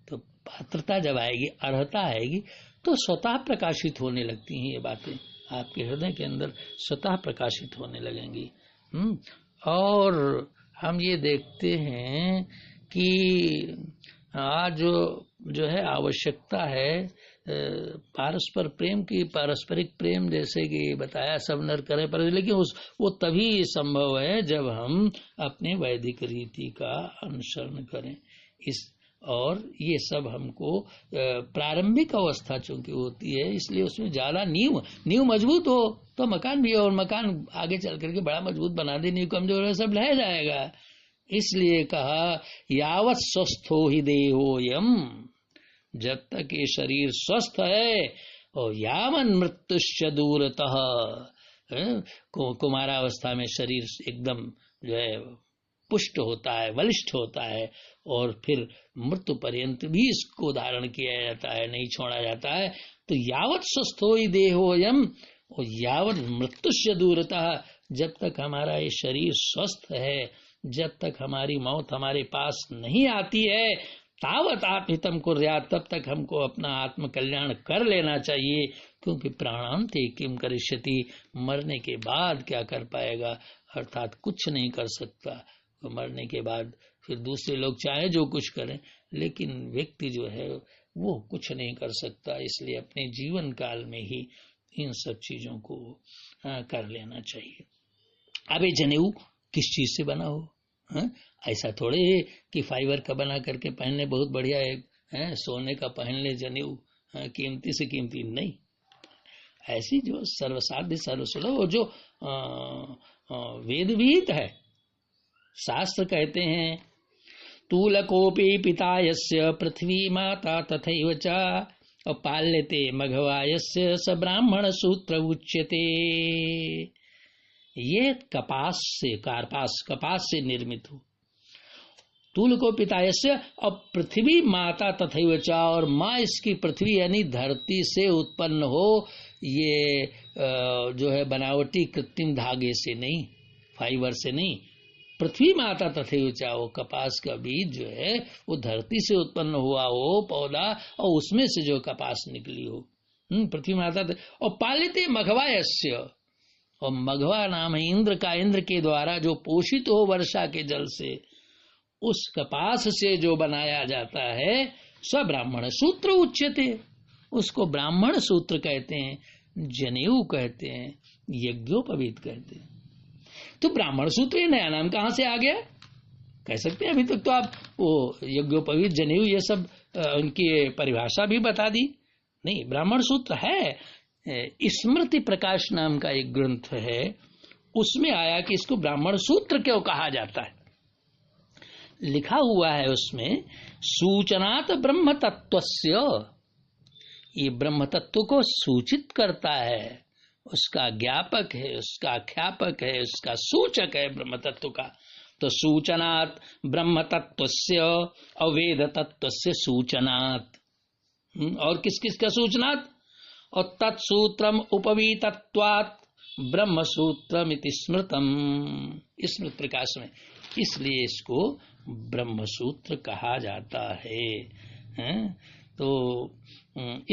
तो पात्रता जब आएगी, अर्हता आएगी, तो स्वतः प्रकाशित होने लगती हैं ये बातें, आपके हृदय के अंदर स्वतः प्रकाशित होने लगेंगी। और हम ये देखते हैं कि आज जो है आवश्यकता है पारस्पर प्रेम की, पारस्परिक प्रेम, जैसे कि बताया सब नर करे पर, लेकिन वो तभी संभव है जब हम अपने वैदिक रीति का अनुसरण करें। और ये सब हमको प्रारंभिक अवस्था चूंकि होती है, इसलिए उसमें ज्यादा नींव मजबूत हो तो मकान भी हो, और मकान आगे चल करके बड़ा मजबूत बना दे, नींव कमजोर है सब ढह जाएगा। इसलिए कहा यावत स्वस्थो ही देहोयम, जब तक ये शरीर स्वस्थ है, और यावन मृत्युश्च दूरतः, कुमारावस्था में शरीर एकदम जो है पुष्ट होता है, बलिष्ठ होता है, और फिर मृत्यु पर्यंत भी इसको धारण किया जाता है, नहीं छोड़ा जाता है। तो यावत स्वस्थो ही देहोयम, और यावत मृत्युश्च दूरतः, जब तक हमारा ये शरीर स्वस्थ है, जब तक हमारी मौत हमारे पास नहीं आती है, तावत आत्महितम कुर्यात्, तब तक हमको अपना आत्म कल्याण कर लेना चाहिए। क्योंकि प्राणांते किम करिष्यति, मरने के बाद क्या कर पाएगा, अर्थात कुछ नहीं कर सकता। तो मरने के बाद फिर दूसरे लोग चाहे जो कुछ करें, लेकिन व्यक्ति जो है वो कुछ नहीं कर सकता। इसलिए अपने जीवन काल में ही इन सब चीजों को कर लेना चाहिए। अब ये जनेऊ किस चीज से बना हो, ऐसा थोड़े है कि फाइबर का बना करके पहनने बहुत बढ़िया है, सोने का पहन ले जनेऊ, कीमती से कीमती नहीं। ऐसी जो सर्वसाध्य सर्वसुलभ, वो जो वेदविहित है, शास्त्र कहते हैं तूलकोपि पिता यस्य पृथ्वी माता तथैव च, और पाल्यते मघवा यस्य स ब्राह्मण सूत्र उच्यते। ये कपास से, कार्पास कपास से निर्मित हो। तूल को पितायस्य, और पृथ्वी माता तथैव च, और माँ इसकी पृथ्वी यानी धरती से उत्पन्न हो, ये जो है बनावटी कृत्रिम धागे से नहीं, फाइबर से नहीं, पृथ्वी माता तथैव च, वो कपास का बीज जो है वो धरती से उत्पन्न हुआ हो पौधा, और उसमें से जो कपास निकली हो, पृथ्वी माता। और पालिते मघवायस्य, और मघवा नाम है इंद्र का, इंद्र के द्वारा जो पोषित हो वर्षा के जल से, उस कपास से जो बनाया जाता है, स ब्राह्मण सूत्र उच्यते, उसको ब्राह्मण सूत्र कहते हैं, जनेऊ कहते हैं, यज्ञोपवीत कहते हैं। तो ब्राह्मण सूत्र ये नया नाम कहां से आ गया, कह सकते हैं। अभी तक तो आप वो यज्ञोपवीत, जनेऊ, ये सब उनकी परिभाषा भी बता दी। नहीं, ब्राह्मण सूत्र है, स्मृति प्रकाश नाम का एक ग्रंथ है, उसमें आया कि इसको ब्राह्मण सूत्र क्यों कहा जाता है। लिखा हुआ है उसमें, सूचनात ब्रह्म तत्वस्य, ये ब्रह्म तत्व को सूचित करता है, उसका ज्ञापक है, उसका ख्यापक है, उसका सूचक है ब्रह्म तत्व का। तो सूचनात ब्रह्म तत्वस्य, अवेद तत्वस्य सूचनात, और किस किस का सूचनात, और तत्सूत्रम उपवीतत्वात् ब्रह्म सूत्रम इति स्मृतम, स्मृत प्रकाश में, इसलिए इसको ब्रह्म सूत्र कहा जाता है। तो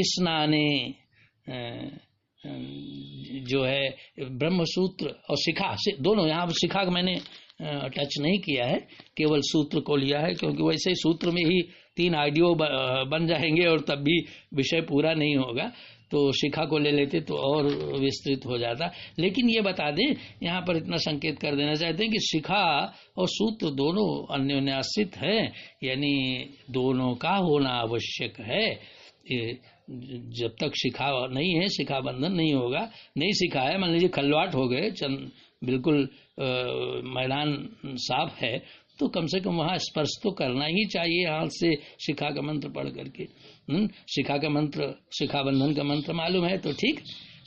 स्नाने जो है ब्रह्म सूत्र और शिखा दोनों, यहाँ शिखा मैंने टच नहीं किया है, केवल सूत्र को लिया है, क्योंकि वैसे ही सूत्र में ही 3 ऑडियो बन जाएंगे और तब भी विषय पूरा नहीं होगा, तो शिखा को ले लेते तो और विस्तृत हो जाता। लेकिन ये बता दें, यहाँ पर इतना संकेत कर देना चाहते हैं कि शिखा और सूत्र दोनों अन्योन्याश्रित हैं, यानी दोनों का होना आवश्यक है। जब तक शिखा नहीं है, शिखा बंधन नहीं होगा। नहीं सिखा है, मान लीजिए खलवाट हो गए, बिल्कुल मैदान साफ है, तो कम से कम वहाँ स्पर्श तो करना ही चाहिए हाथ से, शिखा का मंत्र पढ़ करके। शिखा का मंत्र, शिखा बंधन का मंत्र मालूम है तो ठीक,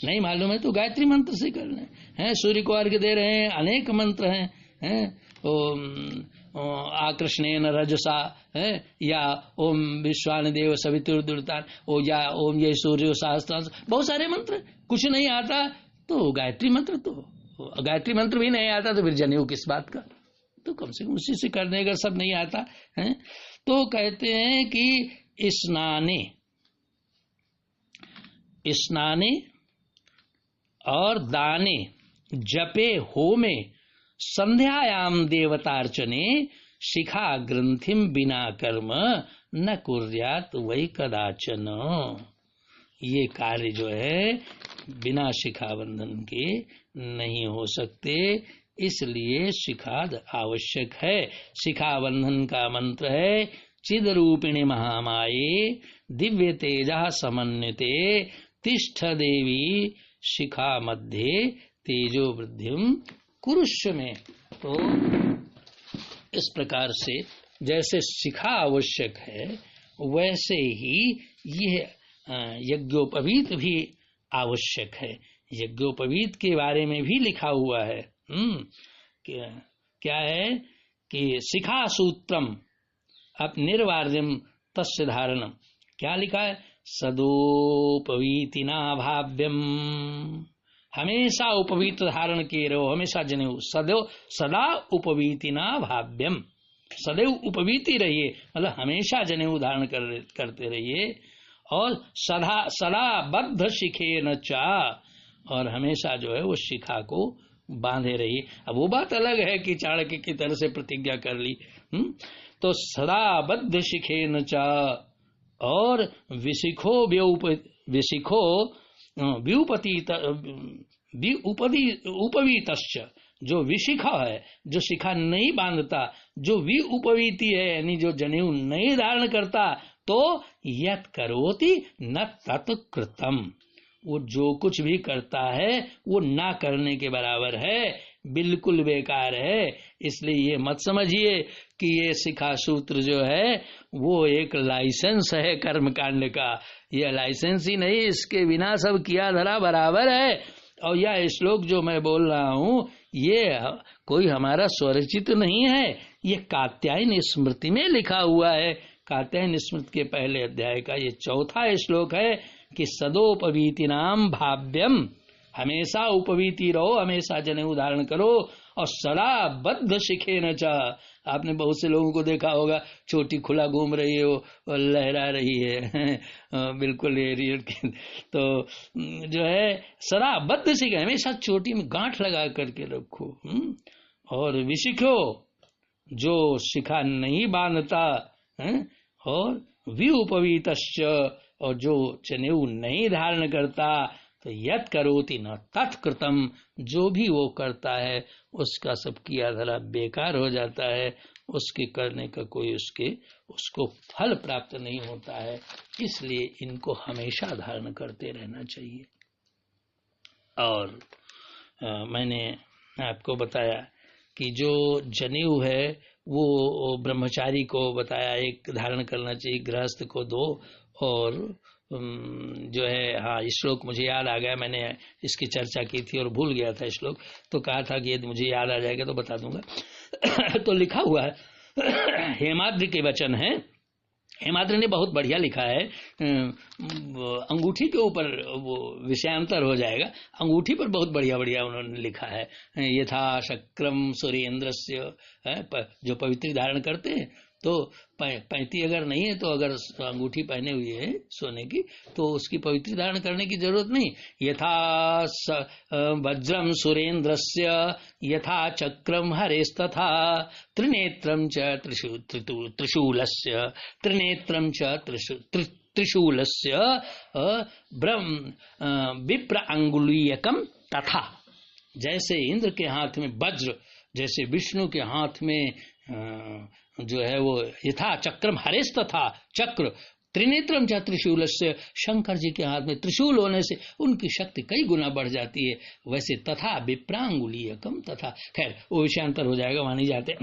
नहीं मालूम है तो गायत्री मंत्र से करना है। सूर्य को अर्घ्य दे रहे हैं, अनेक मंत्र हैं, आकृष्णेन रजसा है, या ओम विश्वान देव सवितुर्दुर्तान, ओ या ओम ये सूर्य सहस्त्रांश, बहुत सारे मंत्र। कुछ नहीं आता तो गायत्री मंत्र, तो गायत्री मंत्र भी नहीं आता तो फिर जनेऊ किस बात का, तो कम से कम उसी से करने का। सब नहीं आता है तो कहते हैं कि स्नाने, स्नाने और दाने, जपे, होमे, संध्यायाम देवतार्चने, शिखा ग्रंथिम बिना कर्म न कुर्यात वै कदाचन। ये कार्य जो है बिना शिखा बंधन के नहीं हो सकते, इसलिए शिखा आवश्यक है। शिखा बंधन का मंत्र है चिद रूपिणी महामाये दिव्य तेजा समन्विते तिष्ठ देवी शिखा मध्य तेजो वृद्धिम कुरुष्व में। तो इस प्रकार से जैसे शिखा आवश्यक है, वैसे ही यह यज्ञोपवीत भी आवश्यक है। यज्ञोपवीत के बारे में भी लिखा हुआ है, क्या है कि शिखा सूत्रम अब निर्वार्यम तस्य धारणम, क्या लिखा है, सदोपवीतिना भाव्यम, हमेशा उपवीत धारण किए रहो, हमेशा जनेऊ, सदा उपवीतिना भाव्यम, सदैव उपवीति रहिए, मतलब हमेशा जनेऊ धारण करते रहिए, और सदा बद्ध शिखे न चा, और हमेशा जो है वो शिखा को बांधे रहिए। अब वो बात अलग है कि चाणक्य की तरह से प्रतिज्ञा कर ली, तो सदा बद्ध शिखे न चा, और विशिखो उपवीतश्च, जो विशिखा है, जो शिखा नहीं बांधता, जो वि उपवीति है यानी जो जनेऊ नहीं धारण करता, तो यत् करोति न तत्कृतम, वो जो कुछ भी करता है वो ना करने के बराबर है, बिल्कुल बेकार है। इसलिए ये मत समझिए कि ये शिखा सूत्र जो है वो एक लाइसेंस है कर्म कांड का, ये लाइसेंस ही नहीं, इसके बिना सब किया धरा बराबर है। और यह श्लोक जो मैं बोल रहा हूँ ये कोई हमारा स्वरचित नहीं है, ये कात्यायन स्मृति में लिखा हुआ है। कात्यायन स्मृति के पहले अध्याय का ये चौथा श्लोक है कि सदोपवीति नाम भाव्यम, हमेशा उपवीति रहो, हमेशा जनेऊ धारण करो, और सदा बद्ध शिखे न चा। आपने बहुत से लोगों को देखा होगा, चोटी खुला घूम रही है, वो लहरा रही है बिल्कुल एरियर की। तो जो है सदा बद्ध शिखे, हमेशा चोटी में गांठ लगा करके रखो। और विशिखो, जो शिखा नहीं बांधता, और विउपवीतश्च, और जो जनेऊ नहीं धारण करता, तो यत् करोति न तत्कृतम, जो भी वो करता है उसका सब किया धरा बेकार हो जाता है, उसके करने का कोई उसको फल प्राप्त नहीं होता है। इसलिए इनको हमेशा धारण करते रहना चाहिए। और मैंने आपको बताया कि जो जनेऊ है वो ब्रह्मचारी को बताया एक धारण करना चाहिए, गृहस्थ को दो। और जो है, हाँ श्लोक मुझे याद आ गया, मैंने इसकी चर्चा की थी और भूल गया था श्लोक, तो कहा था कि यदि मुझे याद आ जाएगा तो बता दूंगा। तो लिखा हुआ है, हेमाद्रि के वचन है, हेमाद्रि ने बहुत बढ़िया लिखा है। अंगूठी के ऊपर वो विषयांतर हो जाएगा, अंगूठी पर बहुत बढ़िया बढ़िया उन्होंने लिखा है। यथा शक्रम सुरेंद्रस्य, जो पवित्र धारण करते हैं, तो पैंती अगर नहीं है तो अगर अंगूठी पहने हुई है सोने की तो उसकी पवित्र धारण करने की जरूरत नहीं। यथा वज्रम सुरेंद्रस्य यथा चक्रम हरेस्तथा त्रिनेत्रम च त्रिशूलस्य त्रिनेत्रम च त्रिशूलस्य विप्र अंगुलीयकम तथा। जैसे इंद्र के हाथ में वज्र, जैसे विष्णु के हाथ में जो है वो यथा चक्रम हरेस्त था चक्र, त्रिनेत्रम च त्रिशूलस्य, शंकर जी के हाथ में त्रिशूल होने से उनकी शक्ति कई गुना बढ़ जाती है। वैसे तथा विप्रांगुलीयकम तथा, खैर वो विषयांतर हो जाएगा, वहां नहीं जाते।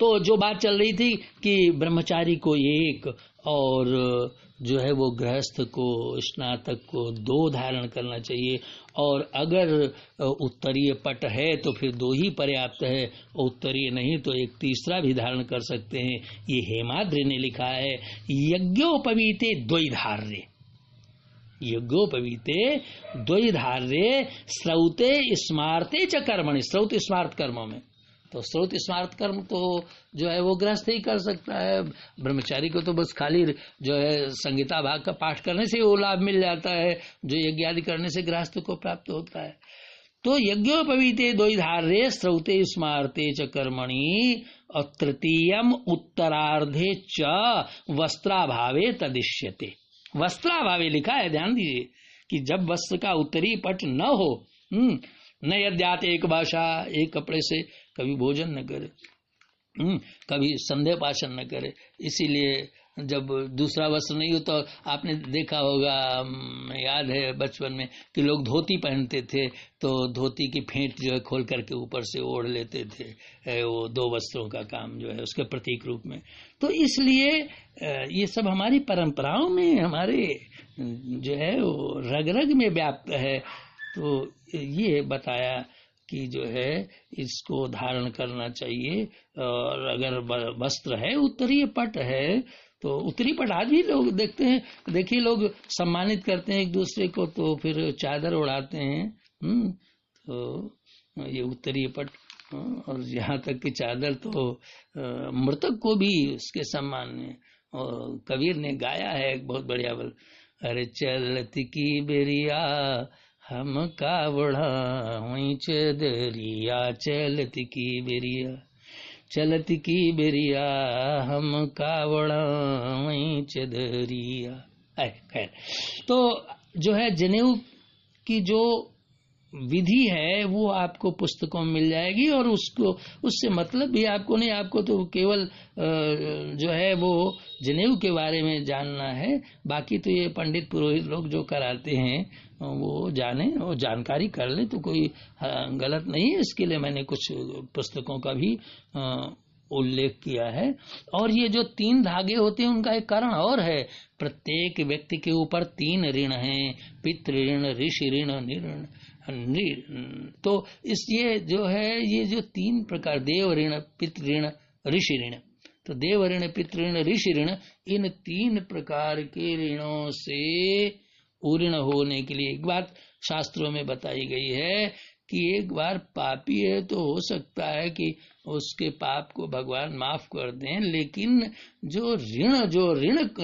तो जो बात चल रही थी कि ब्रह्मचारी को एक और जो है वो गृहस्थ को, स्नातक को 2 धारण करना चाहिए। और अगर उत्तरीय पट है तो फिर 2 ही पर्याप्त है, उत्तरीय नहीं तो एक तीसरा भी धारण कर सकते हैं। ये हेमाद्रि ने लिखा है, यज्ञोपवीते द्वैधार्ये, यज्ञोपवीते द्वैधार्ये श्रौते स्मार्ते च कर्मणि, श्रौत स्मार्त कर्मों में। तो श्रोत स्मार्त कर्म तो जो है वो गृहस्थ ही कर सकता है, ब्रह्मचारी को तो बस खाली जो है संगीता भाग का पाठ करने से वो लाभ मिल जाता है जो यज्ञ आदि करने से गृहस्थ को प्राप्त होता है। तो यज्ञोपवीते द्वैधार्ये श्रौते स्मार्ते च कर्मणि, और तृतीयम उत्तरार्धे च वस्त्राभावे तदिश्यते। वस्त्राभावे लिखा है, ध्यान दीजिए कि जब वस्त्र का उत्तरी पट न हो, न यद्यात एक भाषा, एक कपड़े से कभी भोजन न करे, कभी संध्या पाचन न करे। इसीलिए जब दूसरा वस्त्र नहीं हो तो आपने देखा होगा, याद है बचपन में कि लोग धोती पहनते थे तो धोती की फेंट जो है खोल करके ऊपर से ओढ़ लेते थे, वो 2 वस्त्रों का काम जो है उसके प्रतीक रूप में। तो इसलिए ये सब हमारी परंपराओं में, हमारे जो है वो रग रग में व्याप्त है। तो ये बताया कि जो है इसको धारण करना चाहिए। और अगर वस्त्र है, उत्तरीय पट है, तो उत्तरी पट आज भी लोग देखते हैं, देखिए लोग सम्मानित करते हैं एक दूसरे को, तो फिर चादर उड़ाते हैं। तो ये उत्तरीय पट, और यहाँ तक कि चादर तो मृतक को भी उसके सम्मान में। और कबीर ने गाया है एक बहुत बढ़िया बल, अरे चलती की बेरिया हम कावड़ा वहीं चदरिया, चलती की बेरिया, चलती की बेरिया हम कावड़ा वहीं चदरिया। खैर, तो जो है जनेऊ की जो विधि है वो आपको पुस्तकों में मिल जाएगी, और उसको उससे मतलब भी आपको नहीं, आपको तो केवल जो है वो जनेऊ के बारे में जानना है। बाकी तो ये पंडित पुरोहित लोग जो कराते हैं वो जाने और जानकारी कर ले तो कोई गलत नहीं है। इसके लिए मैंने कुछ पुस्तकों का भी उल्लेख किया है। और ये जो 3 धागे होते हैं उनका एक कारण और है, प्रत्येक व्यक्ति के ऊपर 3 ऋण हैं, पितृ ऋण, ऋषि ऋण, निऋण। तो ये जो है, ये जो 3 प्रकार, देव ऋण, पितृ ऋण, ऋषि ऋण, तो देव ऋण, पितृ ऋण, ऋषि ऋण, इन 3 प्रकार के ऋणों से उऋण होने के लिए एक बात शास्त्रों में बताई गई है कि एक बार पापी है तो हो सकता है कि उसके पाप को भगवान माफ कर दें, लेकिन जो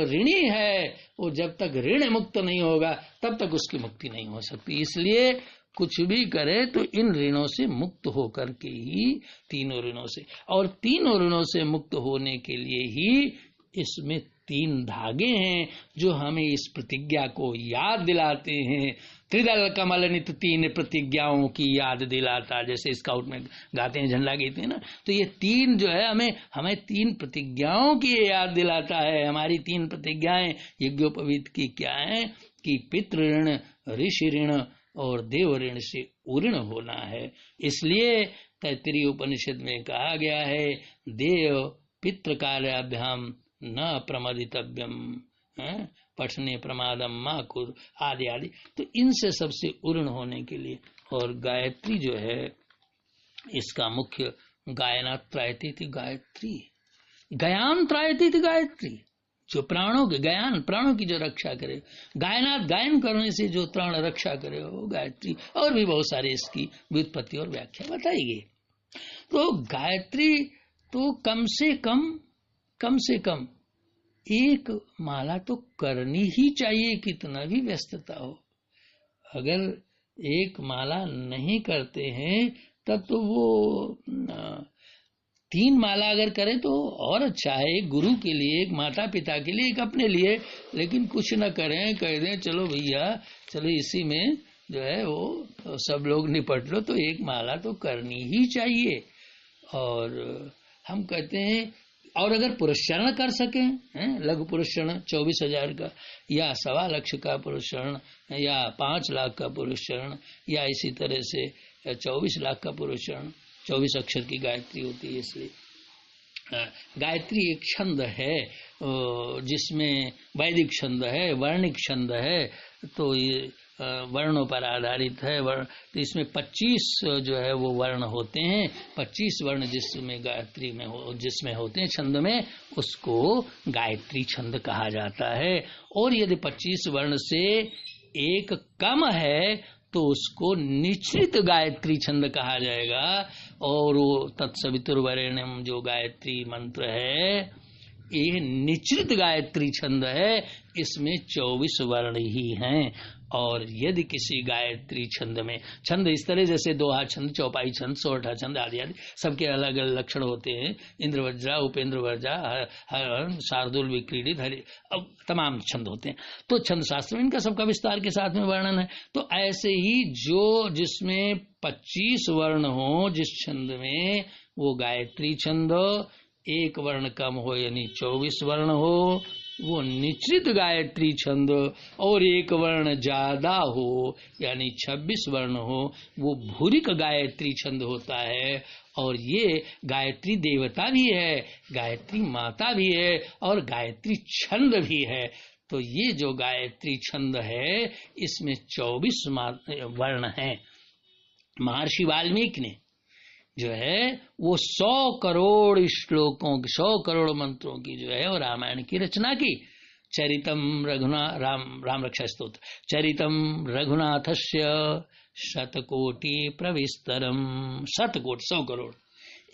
ऋणी है वो जब तक ऋण मुक्त नहीं होगा तब तक उसकी मुक्ति नहीं हो सकती। इसलिए कुछ भी करे तो इन ऋणों से मुक्त होकर के ही, तीनों ऋणों से, और तीनों ऋणों से मुक्त होने के लिए ही इसमें 3 धागे हैं जो हमें इस प्रतिज्ञा को याद दिलाते हैं। त्रिदल कमल नित 3 प्रतिज्ञाओं की याद दिलाता, जैसे स्काउट में गाते हैं, झंडा गीत में ना, तो ये 3 जो है हमें 3 प्रतिज्ञाओं की याद दिलाता है। हमारी 3 प्रतिज्ञाएं यज्ञोपवीत की क्या है कि पितृ ऋण, ऋषि ऋण और देव ऋण से उऋण होना है। इसलिए तैत्तिरीय उपनिषद में कहा गया है, देव पितृ कार्याभ्याम न प्रमदितव्यम, पठने प्रमादम माँ कुर, आदि आदि। तो इनसे सबसे उऋण होने के लिए, और गायत्री जो है इसका मुख्य गायनात्रायती थी गायत्री, गयान त्रायती थी गायत्री, जो प्राणों के गयान, प्राणों की जो रक्षा करे, गायनात गायन करने से जो प्राण रक्षा करे वो गायत्री। और भी बहुत सारे इसकी व्युत्पत्ति और व्याख्या बताई गई। तो गायत्री तो कम से कम 1 माला तो करनी ही चाहिए, कितना भी व्यस्तता हो। अगर 1 माला नहीं करते हैं तब तो वो 3 माला अगर करें तो और अच्छा है, एक गुरु के लिए, एक माता पिता के लिए, एक अपने लिए। लेकिन कुछ न करें, कह दें चलो भैया, चलो इसी में जो है वो सब लोग निपट लो, तो 1 माला तो करनी ही चाहिए। और हम कहते हैं, और अगर पुरस्चरण कर सकें, लघु पुरस्चरण 24,000 का, या 1.25 लाख का पुरस्चरण, या 5 लाख का पुरस्चरण, या इसी तरह से 24 लाख का पुरस्चरण, 24 अक्षर की गायत्री होती है। इसलिए गायत्री एक छंद है जिसमें वैदिक छंद है, वर्णिक छंद है, तो ये वर्णों पर आधारित है। तो इसमें 25 जो है वो वर्ण होते हैं, 25 वर्ण जिसमें गायत्री में जिसमें होते हैं छंद में, उसको गायत्री छंद कहा जाता है। और यदि 25 वर्ण से एक कम है तो उसको निश्चित गायत्री छंद कहा जाएगा। और वो तत्सवितुर्वरेण्यम जो गायत्री मंत्र है, ये निश्चित गायत्री छंद है, इसमें 24 वर्ण ही हैं। और यदि किसी गायत्री छंद में, छंद इस तरह जैसे दोहा छंद, चौपाई छंद, सोरठा छंद आदि आदि, सबके अलग अलग लक्षण होते हैं। इंद्रवज्रा, उपेंद्र वर्जा, शार्दुल, विक्रीडित, हरि, अब तमाम छंद होते हैं। तो छंद शास्त्र में इनका सबका विस्तार के साथ में वर्णन है। तो ऐसे ही जो जिसमें 25 वर्ण हो जिस छंद में, वो गायत्री छंद। 1 वर्ण कम हो यानी 24 वर्ण हो, वो निश्चित गायत्री छंद। और 1 वर्ण ज्यादा हो यानी 26 वर्ण हो, वो भूरिक गायत्री छंद होता है। और ये गायत्री देवता भी है, गायत्री माता भी है, और गायत्री छंद भी है। तो ये जो गायत्री छंद है इसमें 24 वर्ण हैं। महर्षि वाल्मीकि ने जो है वो 100 करोड़ श्लोकों की, 100 करोड़ मंत्रों की जो है वो रामायण की रचना की। चरितम रघुनाथ, राम रक्षा स्तोत्र, चरितम रघुनाथस्य 100 प्रविस्तरम, 100 करोड़,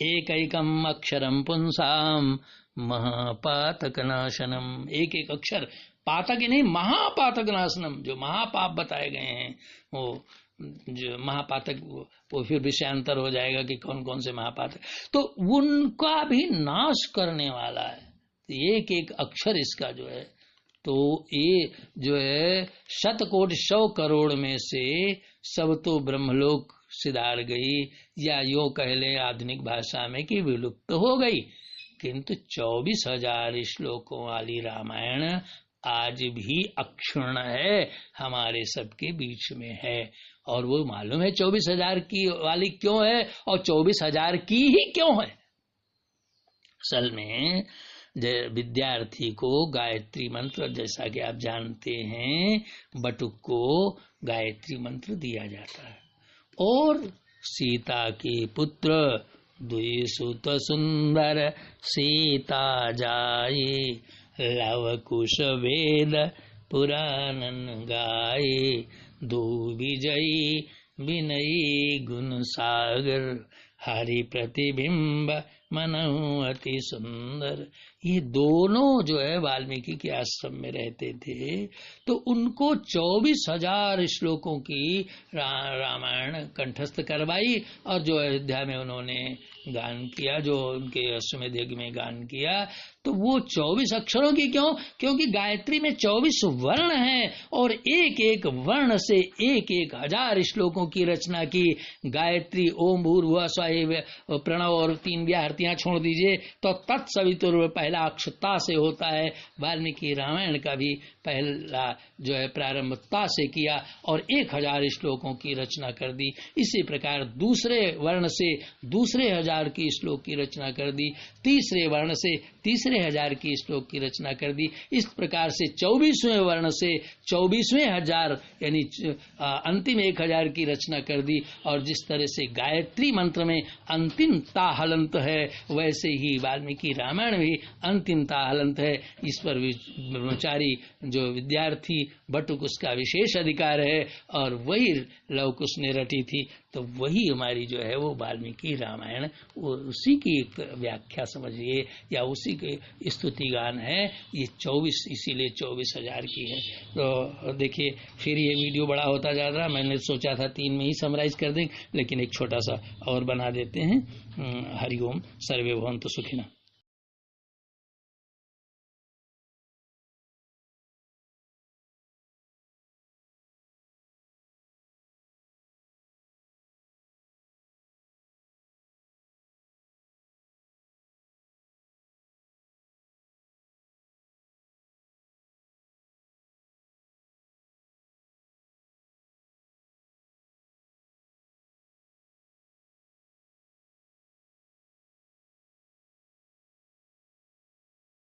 एकैकम अक्षरम पुंसाम महापातक नाशनम। एक अक्षर, पातक नहीं, महापातक नाशनम, जो महापाप बताए गए हैं वो जो महापातक, वो फिर विषयांतर हो जाएगा कि कौन कौन से महापातक, तो उनका भी नाश करने वाला है एक अक्षर इसका जो है। तो ये जो है 100 करोड़ में से सब तो ब्रह्मलोक सिधार गई, या यो कह ले आधुनिक भाषा में कि विलुप्त हो गई। किंतु 24,000 श्लोकों वाली रामायण आज भी अक्षुण्ण है, हमारे सबके बीच में है। और वो मालूम है 24,000 की वाली क्यों है, और 24,000 की ही क्यों है। असल में विद्यार्थी को गायत्री मंत्र, जैसा कि आप जानते हैं, बटुक को गायत्री मंत्र दिया जाता है। और सीता के पुत्र दुई सुत सुंदर सीता जाए, लव कुश वेद पुराणन गाए, दो विजयी विनयी गुण सागर, हरि प्रतिबिंब मनहु अति सुंदर। ये दोनों जो है वाल्मीकि के आश्रम में रहते थे, तो उनको 24,000 श्लोकों की रामायण कंठस्थ करवाई। और जो अयोध्या में उन्होंने गान किया, जो उनके अश्वमेध यज्ञ में गान किया, तो वो 24 अक्षरों की क्यों? क्योंकि गायत्री में 24 वर्ण हैं और एक एक वर्ण से एक 1,000 श्लोकों की रचना की। गायत्री ओम भूर्भुवः स्वः प्रणव और 3 व्याहृतियां छोड़ दीजिए तो तत्सवितुर् पहला अक्षर ता से होता है। वाल्मीकि रामायण का भी पहला जो है प्रारंभ ता से किया और 1,000 श्लोकों की रचना कर दी। इसी प्रकार दूसरे वर्ण से दूसरे 1,000 की श्लोक की रचना कर दी, तीसरे वर्ण से तीसरे 1,000 की श्लोक की रचना कर दी। इस प्रकार से 24वें वर्ण से 24वें 1,000 यानी अंतिम 1,000 की रचना कर दी। और जिस तरह से गायत्री मंत्र में अंतिम ता हलंत है, वैसे ही वाल्मीकि रामायण भी अंतिम ता हलंत है। इस पर ब्रह्मचारी जो विद्यार्थी बटुक उसका विशेष अधिकार है और वही लवकुश ने रटी थी। तो वही हमारी जो है वो वाल्मीकि रामायण, वो उसी की एक व्याख्या समझिए या उसी के स्तुति गान है। ये 24 इसीलिए 24,000 की है। तो देखिए फिर ये वीडियो बड़ा होता जा रहा है। मैंने सोचा था 3 में ही समराइज कर दें, लेकिन एक छोटा सा और बना देते हैं। हरिओम। सर्वे भवन्तु सुखिनः।